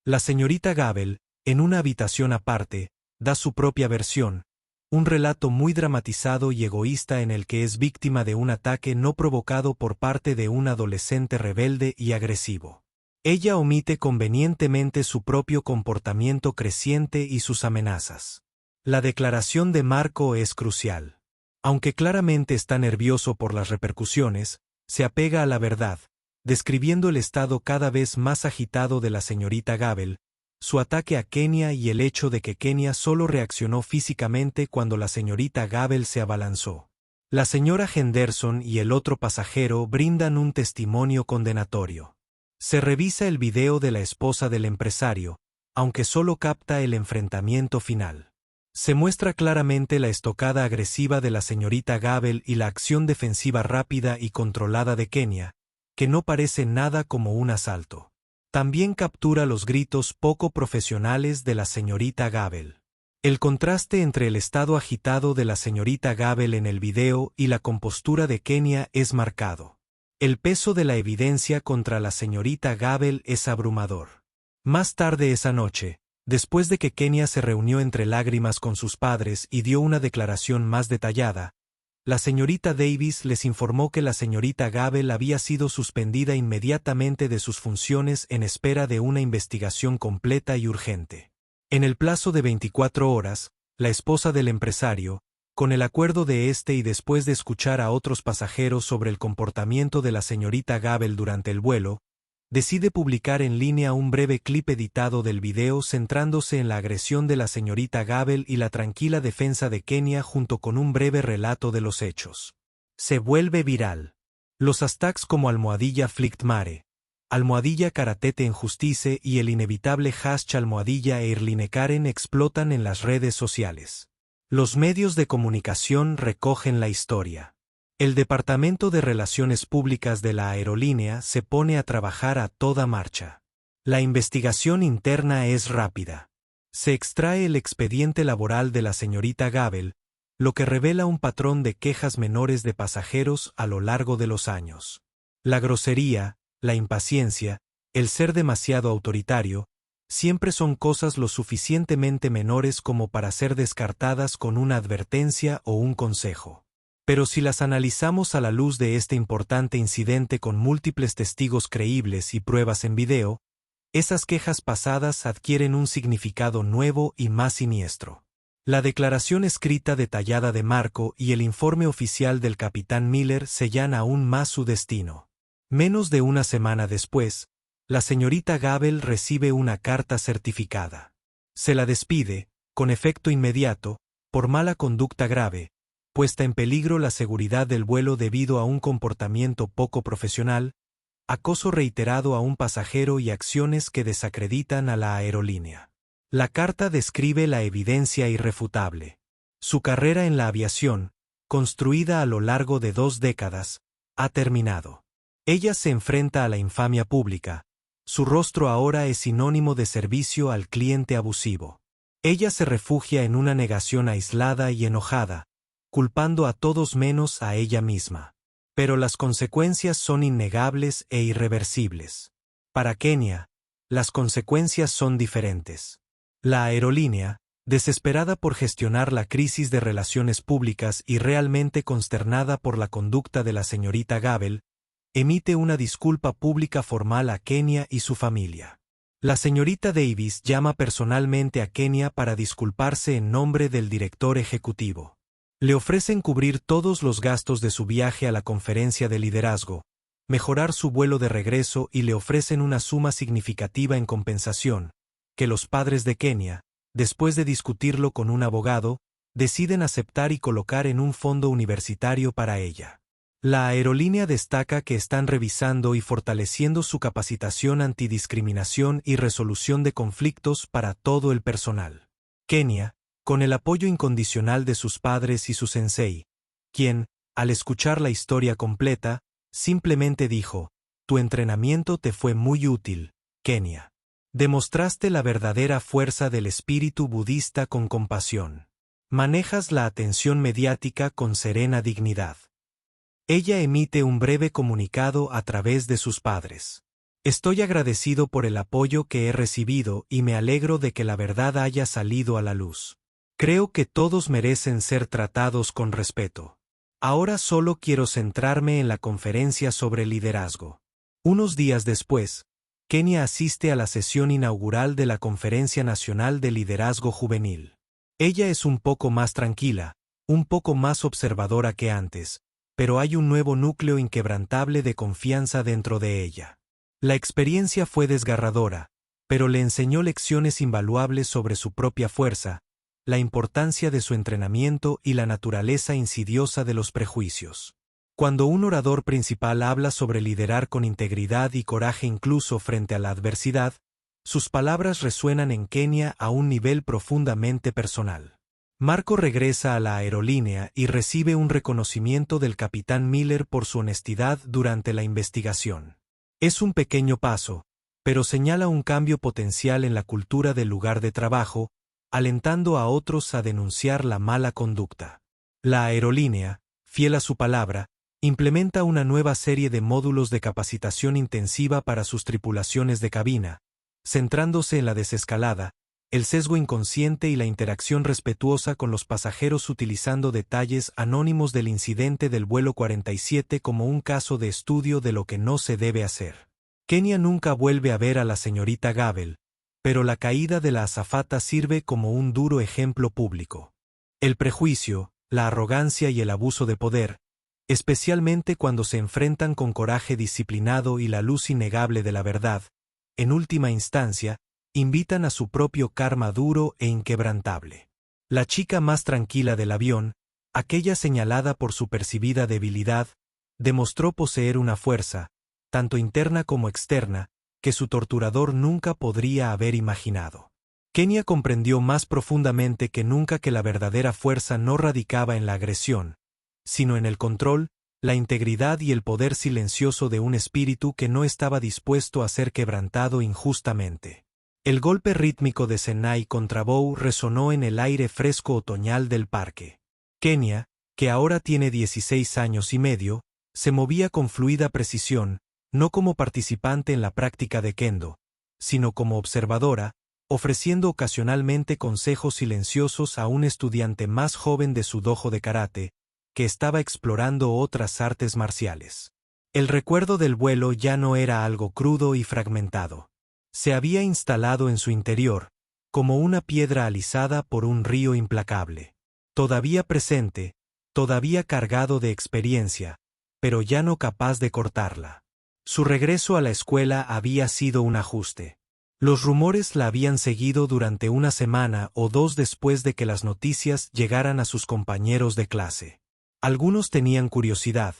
La señorita Gabel, en una habitación aparte, da su propia versión, un relato muy dramatizado y egoísta en el que es víctima de un ataque no provocado por parte de un adolescente rebelde y agresivo. Ella omite convenientemente su propio comportamiento creciente y sus amenazas. La declaración de Marco es crucial. Aunque claramente está nervioso por las repercusiones, se apega a la verdad, describiendo el estado cada vez más agitado de la señorita Gabel, su ataque a Kenia y el hecho de que Kenia solo reaccionó físicamente cuando la señorita Gabel se abalanzó. La señora Henderson y el otro pasajero brindan un testimonio condenatorio. Se revisa el video de la esposa del empresario, aunque solo capta el enfrentamiento final. Se muestra claramente la estocada agresiva de la señorita Gabel y la acción defensiva rápida y controlada de Kenia, que no parece nada como un asalto. También captura los gritos poco profesionales de la señorita Gabel. El contraste entre el estado agitado de la señorita Gabel en el video y la compostura de Kenia es marcado. El peso de la evidencia contra la señorita Gabel es abrumador. Más tarde esa noche, después de que Kenia se reunió entre lágrimas con sus padres y dio una declaración más detallada, la señorita Davis les informó que la señorita Gabel había sido suspendida inmediatamente de sus funciones en espera de una investigación completa y urgente. En el plazo de 24 horas, la esposa del empresario, con el acuerdo de este y después de escuchar a otros pasajeros sobre el comportamiento de la señorita Gabel durante el vuelo, decide publicar en línea un breve clip editado del video centrándose en la agresión de la señorita Gabel y la tranquila defensa de Kenia junto con un breve relato de los hechos. Se vuelve viral. Los hashtags como #FlictMare, #Karatete Injustice y el inevitable hashtag #EirlineKaren explotan en las redes sociales. Los medios de comunicación recogen la historia. El Departamento de Relaciones Públicas de la aerolínea se pone a trabajar a toda marcha. La investigación interna es rápida. Se extrae el expediente laboral de la señorita Gabel, lo que revela un patrón de quejas menores de pasajeros a lo largo de los años. La grosería, la impaciencia, el ser demasiado autoritario, siempre son cosas lo suficientemente menores como para ser descartadas con una advertencia o un consejo. Pero si las analizamos a la luz de este importante incidente con múltiples testigos creíbles y pruebas en video, esas quejas pasadas adquieren un significado nuevo y más siniestro. La declaración escrita detallada de Marco y el informe oficial del capitán Miller sellan aún más su destino. Menos de una semana después, la señorita Gabel recibe una carta certificada. Se la despide, con efecto inmediato, por mala conducta grave, puesta en peligro la seguridad del vuelo debido a un comportamiento poco profesional, acoso reiterado a un pasajero y acciones que desacreditan a la aerolínea. La carta describe la evidencia irrefutable. Su carrera en la aviación, construida a lo largo de 2 décadas, ha terminado. Ella se enfrenta a la infamia pública. Su rostro ahora es sinónimo de servicio al cliente abusivo. Ella se refugia en una negación aislada y enojada, culpando a todos menos a ella misma. Pero las consecuencias son innegables e irreversibles. Para Kenia, las consecuencias son diferentes. La aerolínea, desesperada por gestionar la crisis de relaciones públicas y realmente consternada por la conducta de la señorita Gabel, emite una disculpa pública formal a Kenia y su familia. La señorita Davis llama personalmente a Kenia para disculparse en nombre del director ejecutivo. Le ofrecen cubrir todos los gastos de su viaje a la conferencia de liderazgo, mejorar su vuelo de regreso y le ofrecen una suma significativa en compensación, que los padres de Kenia, después de discutirlo con un abogado, deciden aceptar y colocar en un fondo universitario para ella. La aerolínea destaca que están revisando y fortaleciendo su capacitación antidiscriminación y resolución de conflictos para todo el personal. Kenia, con el apoyo incondicional de sus padres y su sensei, quien, al escuchar la historia completa, simplemente dijo: «Tu entrenamiento te fue muy útil, Kenia. Demostraste la verdadera fuerza del espíritu budista con compasión. Manejas la atención mediática con serena dignidad». Ella emite un breve comunicado a través de sus padres. «Estoy agradecido por el apoyo que he recibido y me alegro de que la verdad haya salido a la luz. Creo que todos merecen ser tratados con respeto. Ahora solo quiero centrarme en la conferencia sobre liderazgo». Unos días después, Kenia asiste a la sesión inaugural de la Conferencia Nacional de Liderazgo Juvenil. Ella es un poco más tranquila, un poco más observadora que antes, pero hay un nuevo núcleo inquebrantable de confianza dentro de ella. La experiencia fue desgarradora, pero le enseñó lecciones invaluables sobre su propia fuerza, la importancia de su entrenamiento y la naturaleza insidiosa de los prejuicios. Cuando un orador principal habla sobre liderar con integridad y coraje incluso frente a la adversidad, sus palabras resuenan en Kenia a un nivel profundamente personal. Marco regresa a la aerolínea y recibe un reconocimiento del capitán Miller por su honestidad durante la investigación. Es un pequeño paso, pero señala un cambio potencial en la cultura del lugar de trabajo, alentando a otros a denunciar la mala conducta. La aerolínea, fiel a su palabra, implementa una nueva serie de módulos de capacitación intensiva para sus tripulaciones de cabina, centrándose en la desescalada, el sesgo inconsciente y la interacción respetuosa con los pasajeros, utilizando detalles anónimos del incidente del vuelo 47 como un caso de estudio de lo que no se debe hacer. Kenia nunca vuelve a ver a la señorita Gabel, pero la caída de la azafata sirve como un duro ejemplo público. El prejuicio, la arrogancia y el abuso de poder, especialmente cuando se enfrentan con coraje disciplinado y la luz innegable de la verdad, en última instancia, invitan a su propio karma duro e inquebrantable. La chica más tranquila del avión, aquella señalada por su percibida debilidad, demostró poseer una fuerza, tanto interna como externa, que su torturador nunca podría haber imaginado. Kenia comprendió más profundamente que nunca que la verdadera fuerza no radicaba en la agresión, sino en el control, la integridad y el poder silencioso de un espíritu que no estaba dispuesto a ser quebrantado injustamente. El golpe rítmico de Senai contra Bow resonó en el aire fresco otoñal del parque. Kenia, que ahora tiene 16 años y medio, se movía con fluida precisión, no como participante en la práctica de kendo, sino como observadora, ofreciendo ocasionalmente consejos silenciosos a un estudiante más joven de su dojo de karate, que estaba explorando otras artes marciales. El recuerdo del vuelo ya no era algo crudo y fragmentado. Se había instalado en su interior, como una piedra alisada por un río implacable. Todavía presente, todavía cargado de experiencia, pero ya no capaz de cortarla. Su regreso a la escuela había sido un ajuste. Los rumores la habían seguido durante una semana o dos después de que las noticias llegaran a sus compañeros de clase. Algunos tenían curiosidad,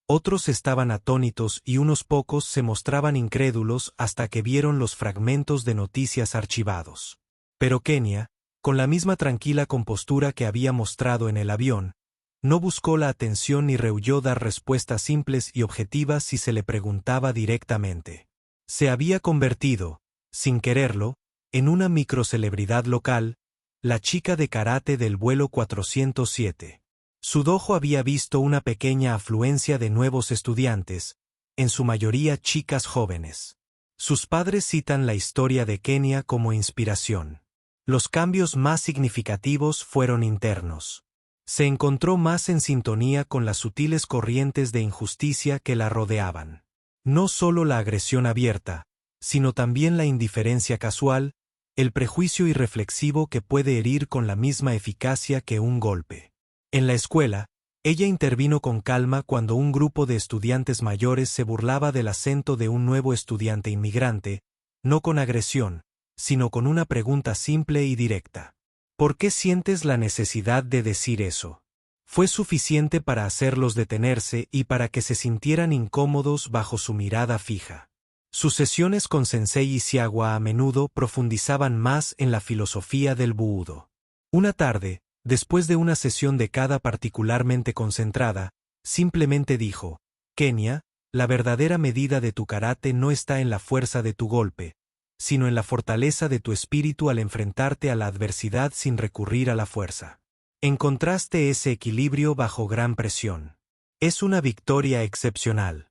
otros estaban atónitos y unos pocos se mostraban incrédulos hasta que vieron los fragmentos de noticias archivados. Pero Kenia, con la misma tranquila compostura que había mostrado en el avión, no buscó la atención ni rehuyó dar respuestas simples y objetivas si se le preguntaba directamente. Se había convertido, sin quererlo, en una microcelebridad local, la chica de karate del vuelo 407. Su dojo había visto una pequeña afluencia de nuevos estudiantes, en su mayoría chicas jóvenes. Sus padres citan la historia de Kenia como inspiración. Los cambios más significativos fueron internos. Se encontró más en sintonía con las sutiles corrientes de injusticia que la rodeaban. No solo la agresión abierta, sino también la indiferencia casual, el prejuicio irreflexivo que puede herir con la misma eficacia que un golpe. En la escuela, ella intervino con calma cuando un grupo de estudiantes mayores se burlaba del acento de un nuevo estudiante inmigrante, no con agresión, sino con una pregunta simple y directa. ¿Por qué sientes la necesidad de decir eso? Fue suficiente para hacerlos detenerse y para que se sintieran incómodos bajo su mirada fija. Sus sesiones con Sensei Ishikawa a menudo profundizaban más en la filosofía del budo. Una tarde, después de una sesión de kata particularmente concentrada, simplemente dijo: Kenia, la verdadera medida de tu karate no está en la fuerza de tu golpe, sino en la fortaleza de tu espíritu al enfrentarte a la adversidad sin recurrir a la fuerza. Encontraste ese equilibrio bajo gran presión. Es una victoria excepcional.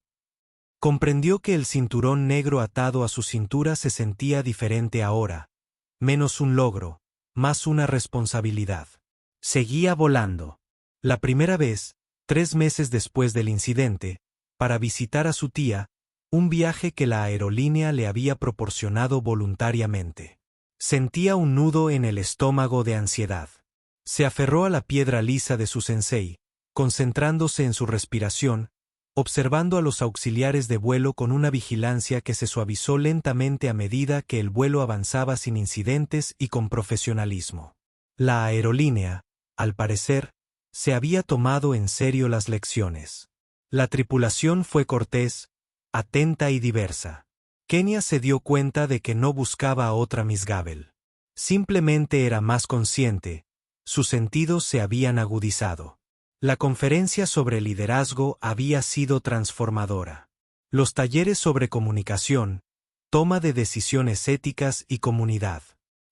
Comprendió que el cinturón negro atado a su cintura se sentía diferente ahora, menos un logro, más una responsabilidad. Seguía volando. La primera vez, 3 meses después del incidente, para visitar a su tía, un viaje que la aerolínea le había proporcionado voluntariamente. Sentía un nudo en el estómago de ansiedad. Se aferró a la piedra lisa de su sensei, concentrándose en su respiración, observando a los auxiliares de vuelo con una vigilancia que se suavizó lentamente a medida que el vuelo avanzaba sin incidentes y con profesionalismo. La aerolínea, al parecer, se había tomado en serio las lecciones. La tripulación fue cortés, atenta y diversa. Kenia se dio cuenta de que no buscaba a otra Miss Gabel. Simplemente era más consciente, sus sentidos se habían agudizado. La conferencia sobre liderazgo había sido transformadora. Los talleres sobre comunicación, toma de decisiones éticas y comunidad.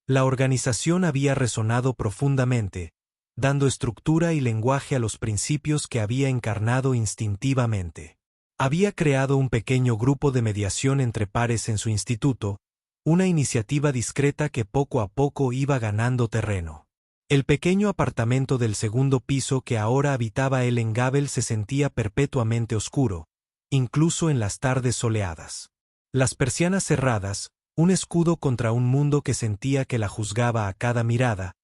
La organización había resonado profundamente, dando estructura y lenguaje a los principios que había encarnado instintivamente. Había creado un pequeño grupo de mediación entre pares en su instituto, una iniciativa discreta que poco a poco iba ganando terreno. El pequeño apartamento del segundo piso que ahora habitaba Ellen Gabel se sentía perpetuamente oscuro, incluso en las tardes soleadas. Las persianas cerradas, un escudo contra un mundo que sentía que la juzgaba a cada mirada,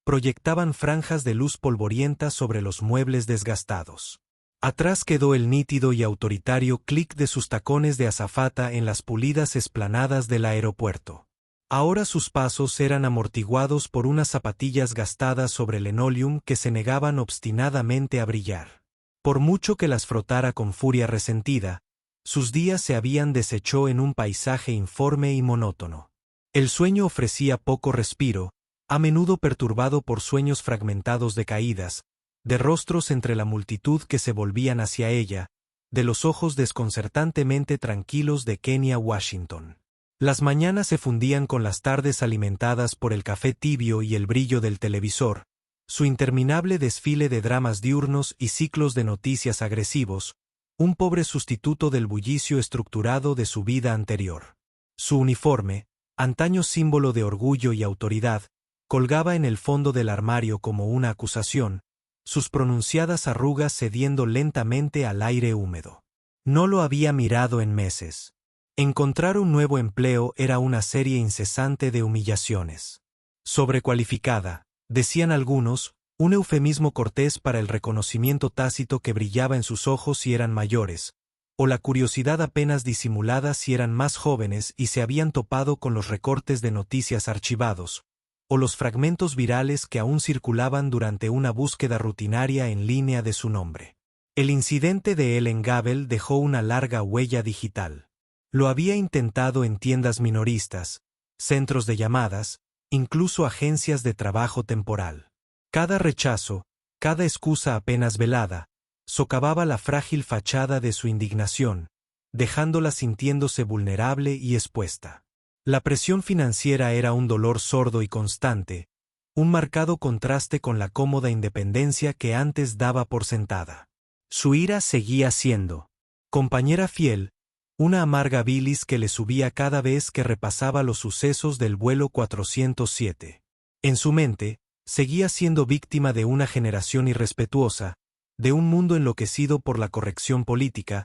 proyectaban franjas de luz polvorienta sobre los muebles desgastados. Atrás quedó el nítido y autoritario clic de sus tacones de azafata en las pulidas esplanadas del aeropuerto. Ahora sus pasos eran amortiguados por unas zapatillas gastadas sobre linoleum que se negaban obstinadamente a brillar. Por mucho que las frotara con furia resentida, sus días se habían deshecho en un paisaje informe y monótono. El sueño ofrecía poco respiro, a menudo perturbado por sueños fragmentados de caídas, de rostros entre la multitud que se volvían hacia ella, de los ojos desconcertantemente tranquilos de Kenia Washington. Las mañanas se fundían con las tardes alimentadas por el café tibio y el brillo del televisor, su interminable desfile de dramas diurnos y ciclos de noticias agresivos, un pobre sustituto del bullicio estructurado de su vida anterior. Su uniforme, antaño símbolo de orgullo y autoridad, colgaba en el fondo del armario como una acusación, sus pronunciadas arrugas cediendo lentamente al aire húmedo. No lo había mirado en meses. Encontrar un nuevo empleo era una serie incesante de humillaciones. Sobrecualificada, decían algunos, un eufemismo cortés para el reconocimiento tácito que brillaba en sus ojos si eran mayores, o la curiosidad apenas disimulada si eran más jóvenes y se habían topado con los recortes de noticias archivados, o los fragmentos virales que aún circulaban durante una búsqueda rutinaria en línea de su nombre. El incidente de Helen Gabel dejó una larga huella digital. Lo había intentado en tiendas minoristas, centros de llamadas, incluso agencias de trabajo temporal. Cada rechazo, cada excusa apenas velada, socavaba la frágil fachada de su indignación, dejándola sintiéndose vulnerable y expuesta. La presión financiera era un dolor sordo y constante, un marcado contraste con la cómoda independencia que antes daba por sentada. Su ira seguía siendo, compañera fiel, una amarga bilis que le subía cada vez que repasaba los sucesos del vuelo 407. En su mente, seguía siendo víctima de una generación irrespetuosa, de un mundo enloquecido por la corrección política,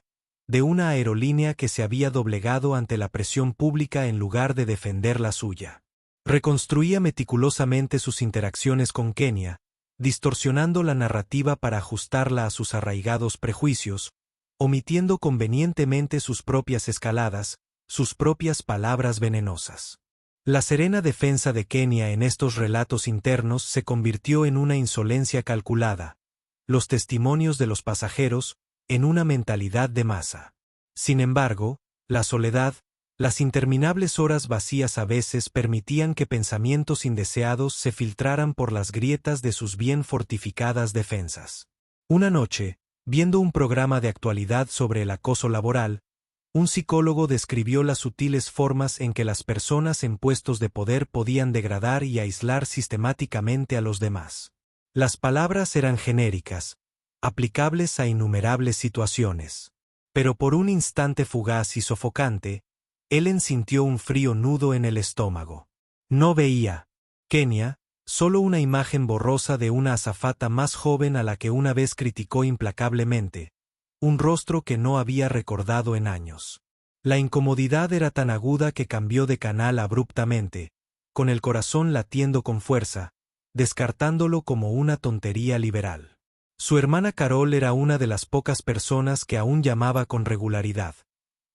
de una aerolínea que se había doblegado ante la presión pública en lugar de defender la suya. Reconstruía meticulosamente sus interacciones con Kenia, distorsionando la narrativa para ajustarla a sus arraigados prejuicios, omitiendo convenientemente sus propias escaladas, sus propias palabras venenosas. La serena defensa de Kenia en estos relatos internos se convirtió en una insolencia calculada, los testimonios de los pasajeros, en una mentalidad de masa. Sin embargo, la soledad, las interminables horas vacías a veces permitían que pensamientos indeseados se filtraran por las grietas de sus bien fortificadas defensas. Una noche, viendo un programa de actualidad sobre el acoso laboral, un psicólogo describió las sutiles formas en que las personas en puestos de poder podían degradar y aislar sistemáticamente a los demás. Las palabras eran genéricas, aplicables a innumerables situaciones. Pero por un instante fugaz y sofocante, Helen sintió un frío nudo en el estómago. No veía, Kenia, solo una imagen borrosa de una azafata más joven a la que una vez criticó implacablemente, un rostro que no había recordado en años. La incomodidad era tan aguda que cambió de canal abruptamente, con el corazón latiendo con fuerza, descartándolo como una tontería liberal. Su hermana Carol era una de las pocas personas que aún llamaba con regularidad.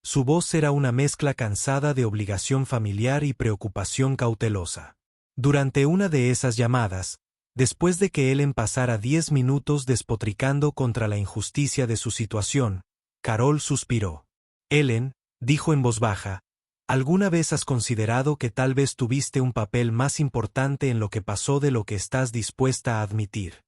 Su voz era una mezcla cansada de obligación familiar y preocupación cautelosa. Durante una de esas llamadas, después de que Helen pasara 10 minutos despotricando contra la injusticia de su situación, Carol suspiró. Helen, dijo en voz baja, ¿alguna vez has considerado que tal vez tuviste un papel más importante en lo que pasó de lo que estás dispuesta a admitir?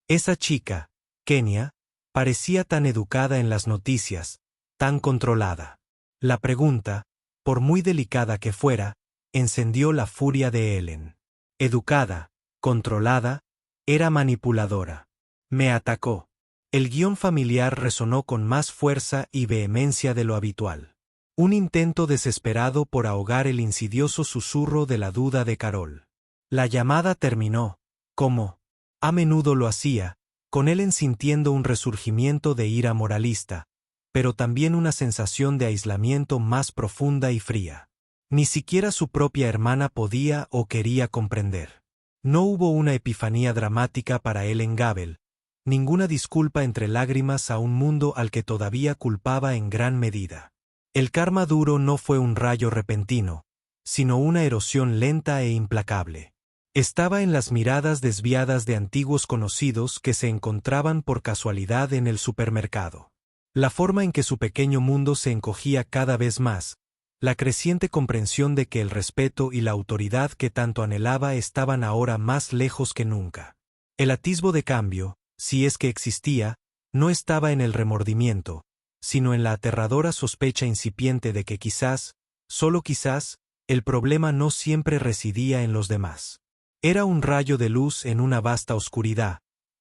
Esa chica, Kenia, parecía tan educada en las noticias, tan controlada. La pregunta, por muy delicada que fuera, encendió la furia de Helen. Educada, controlada, era manipuladora. Me atacó. El guión familiar resonó con más fuerza y vehemencia de lo habitual. Un intento desesperado por ahogar el insidioso susurro de la duda de Carol. La llamada terminó, como a menudo lo hacía, con Helen sintiendo un resurgimiento de ira moralista, pero también una sensación de aislamiento más profunda y fría. Ni siquiera su propia hermana podía o quería comprender. No hubo una epifanía dramática para Helen Gabel, ninguna disculpa entre lágrimas a un mundo al que todavía culpaba en gran medida. El karma duro no fue un rayo repentino, sino una erosión lenta e implacable. Estaba en las miradas desviadas de antiguos conocidos que se encontraban por casualidad en el supermercado. La forma en que su pequeño mundo se encogía cada vez más, la creciente comprensión de que el respeto y la autoridad que tanto anhelaba estaban ahora más lejos que nunca. El atisbo de cambio, si es que existía, no estaba en el remordimiento, sino en la aterradora sospecha incipiente de que quizás, solo quizás, el problema no siempre residía en los demás. Era un rayo de luz en una vasta oscuridad,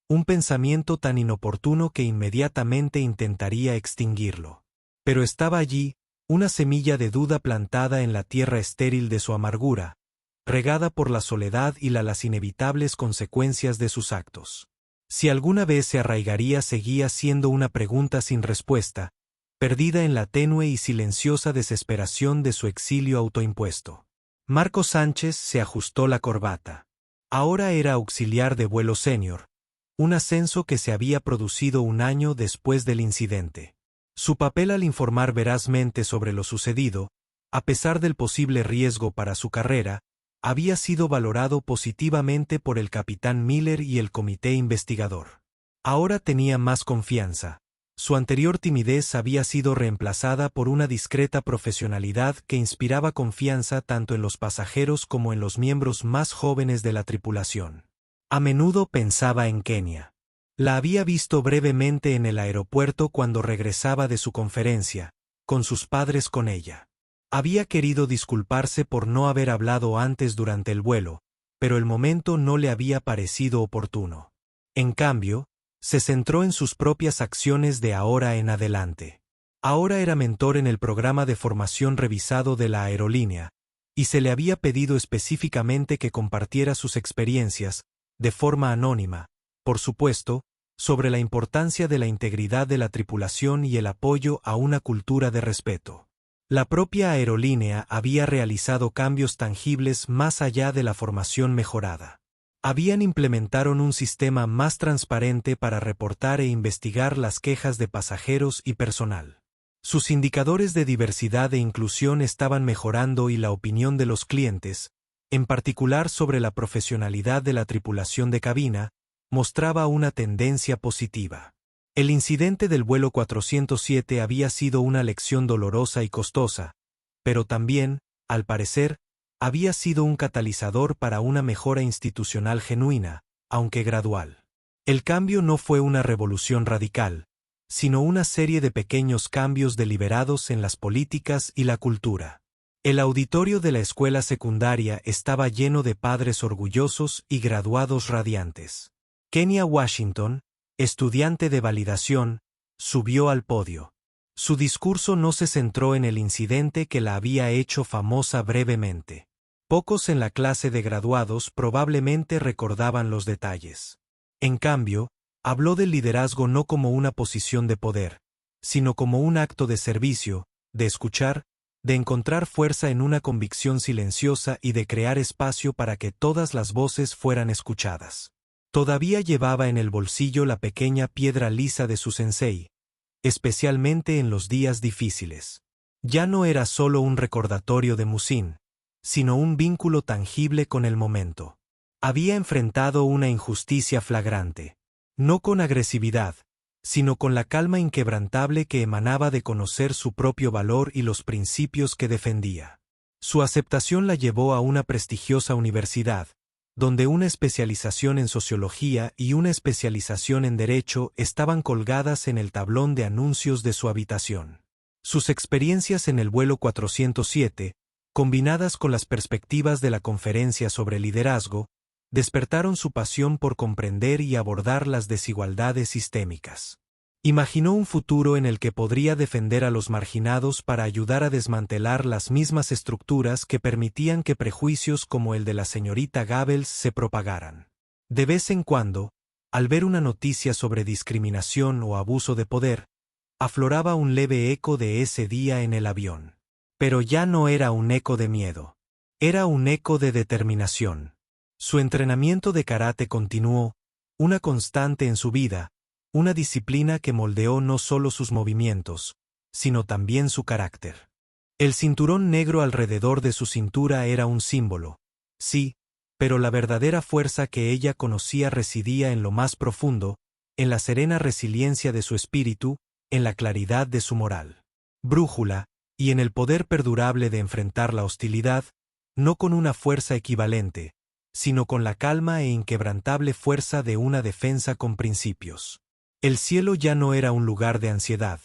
un pensamiento tan inoportuno que inmediatamente intentaría extinguirlo. Pero estaba allí, una semilla de duda plantada en la tierra estéril de su amargura, regada por la soledad y las inevitables consecuencias de sus actos. Si alguna vez se arraigaría seguía siendo una pregunta sin respuesta, perdida en la tenue y silenciosa desesperación de su exilio autoimpuesto. Marco Sánchez se ajustó la corbata. Ahora era auxiliar de vuelo senior, un ascenso que se había producido un año después del incidente. Su papel al informar verazmente sobre lo sucedido, a pesar del posible riesgo para su carrera, había sido valorado positivamente por el capitán Miller y el comité investigador. Ahora tenía más confianza. Su anterior timidez había sido reemplazada por una discreta profesionalidad que inspiraba confianza tanto en los pasajeros como en los miembros más jóvenes de la tripulación. A menudo pensaba en Kenia. La había visto brevemente en el aeropuerto cuando regresaba de su conferencia, con sus padres con ella. Había querido disculparse por no haber hablado antes durante el vuelo, pero el momento no le había parecido oportuno. En cambio, se centró en sus propias acciones de ahora en adelante. Ahora era mentor en el programa de formación revisado de la aerolínea, y se le había pedido específicamente que compartiera sus experiencias, de forma anónima, por supuesto, sobre la importancia de la integridad de la tripulación y el apoyo a una cultura de respeto. La propia aerolínea había realizado cambios tangibles más allá de la formación mejorada. Implementaron un sistema más transparente para reportar e investigar las quejas de pasajeros y personal. Sus indicadores de diversidad e inclusión estaban mejorando y la opinión de los clientes, en particular sobre la profesionalidad de la tripulación de cabina, mostraba una tendencia positiva. El incidente del vuelo 407 había sido una lección dolorosa y costosa, pero también, al parecer, había sido un catalizador para una mejora institucional genuina, aunque gradual. El cambio no fue una revolución radical, sino una serie de pequeños cambios deliberados en las políticas y la cultura. El auditorio de la escuela secundaria estaba lleno de padres orgullosos y graduados radiantes. Kenia Washington, estudiante de validación, subió al podio. Su discurso no se centró en el incidente que la había hecho famosa brevemente. Pocos en la clase de graduados probablemente recordaban los detalles. En cambio, habló del liderazgo no como una posición de poder, sino como un acto de servicio, de escuchar, de encontrar fuerza en una convicción silenciosa y de crear espacio para que todas las voces fueran escuchadas. Todavía llevaba en el bolsillo la pequeña piedra lisa de su sensei, especialmente en los días difíciles. Ya no era solo un recordatorio de Musin, sino un vínculo tangible con el momento. Había enfrentado una injusticia flagrante, no con agresividad, sino con la calma inquebrantable que emanaba de conocer su propio valor y los principios que defendía. Su aceptación la llevó a una prestigiosa universidad, donde una especialización en sociología y una especialización en derecho estaban colgadas en el tablón de anuncios de su habitación. Sus experiencias en el vuelo 407, combinadas con las perspectivas de la conferencia sobre liderazgo, despertaron su pasión por comprender y abordar las desigualdades sistémicas. Imaginó un futuro en el que podría defender a los marginados para ayudar a desmantelar las mismas estructuras que permitían que prejuicios como el de la señorita Gabels se propagaran. De vez en cuando, al ver una noticia sobre discriminación o abuso de poder, afloraba un leve eco de ese día en el avión. Pero ya no era un eco de miedo. Era un eco de determinación. Su entrenamiento de karate continuó, una constante en su vida, una disciplina que moldeó no solo sus movimientos, sino también su carácter. El cinturón negro alrededor de su cintura era un símbolo, sí, pero la verdadera fuerza que ella conocía residía en lo más profundo, en la serena resiliencia de su espíritu, en la claridad de su moral. Brújula, y en el poder perdurable de enfrentar la hostilidad, no con una fuerza equivalente, sino con la calma e inquebrantable fuerza de una defensa con principios. El cielo ya no era un lugar de ansiedad,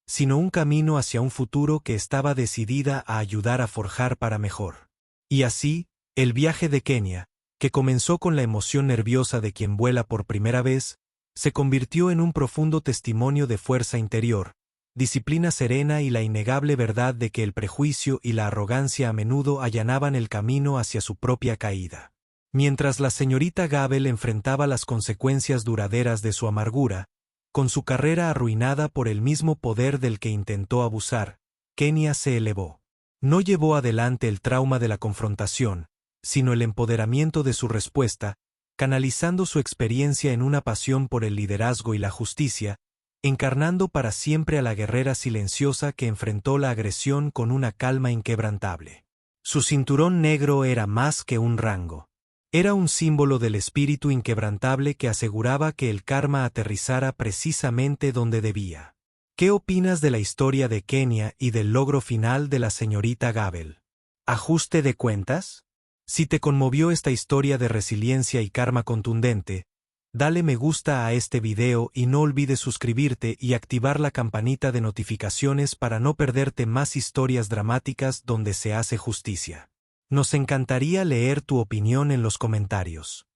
sino un camino hacia un futuro que estaba decidida a ayudar a forjar para mejor. Y así, el viaje de Kenia, que comenzó con la emoción nerviosa de quien vuela por primera vez, se convirtió en un profundo testimonio de fuerza interior, disciplina serena y la innegable verdad de que el prejuicio y la arrogancia a menudo allanaban el camino hacia su propia caída. Mientras la señorita Gabel enfrentaba las consecuencias duraderas de su amargura, con su carrera arruinada por el mismo poder del que intentó abusar, Kenia se elevó. No llevó adelante el trauma de la confrontación, sino el empoderamiento de su respuesta, canalizando su experiencia en una pasión por el liderazgo y la justicia, encarnando para siempre a la guerrera silenciosa que enfrentó la agresión con una calma inquebrantable. Su cinturón negro era más que un rango. Era un símbolo del espíritu inquebrantable que aseguraba que el karma aterrizara precisamente donde debía. ¿Qué opinas de la historia de Kenia y del logro final de la señorita Gabel? ¿Ajuste de cuentas? Si te conmovió esta historia de resiliencia y karma contundente, dale me gusta a este video y no olvides suscribirte y activar la campanita de notificaciones para no perderte más historias dramáticas donde se hace justicia. Nos encantaría leer tu opinión en los comentarios.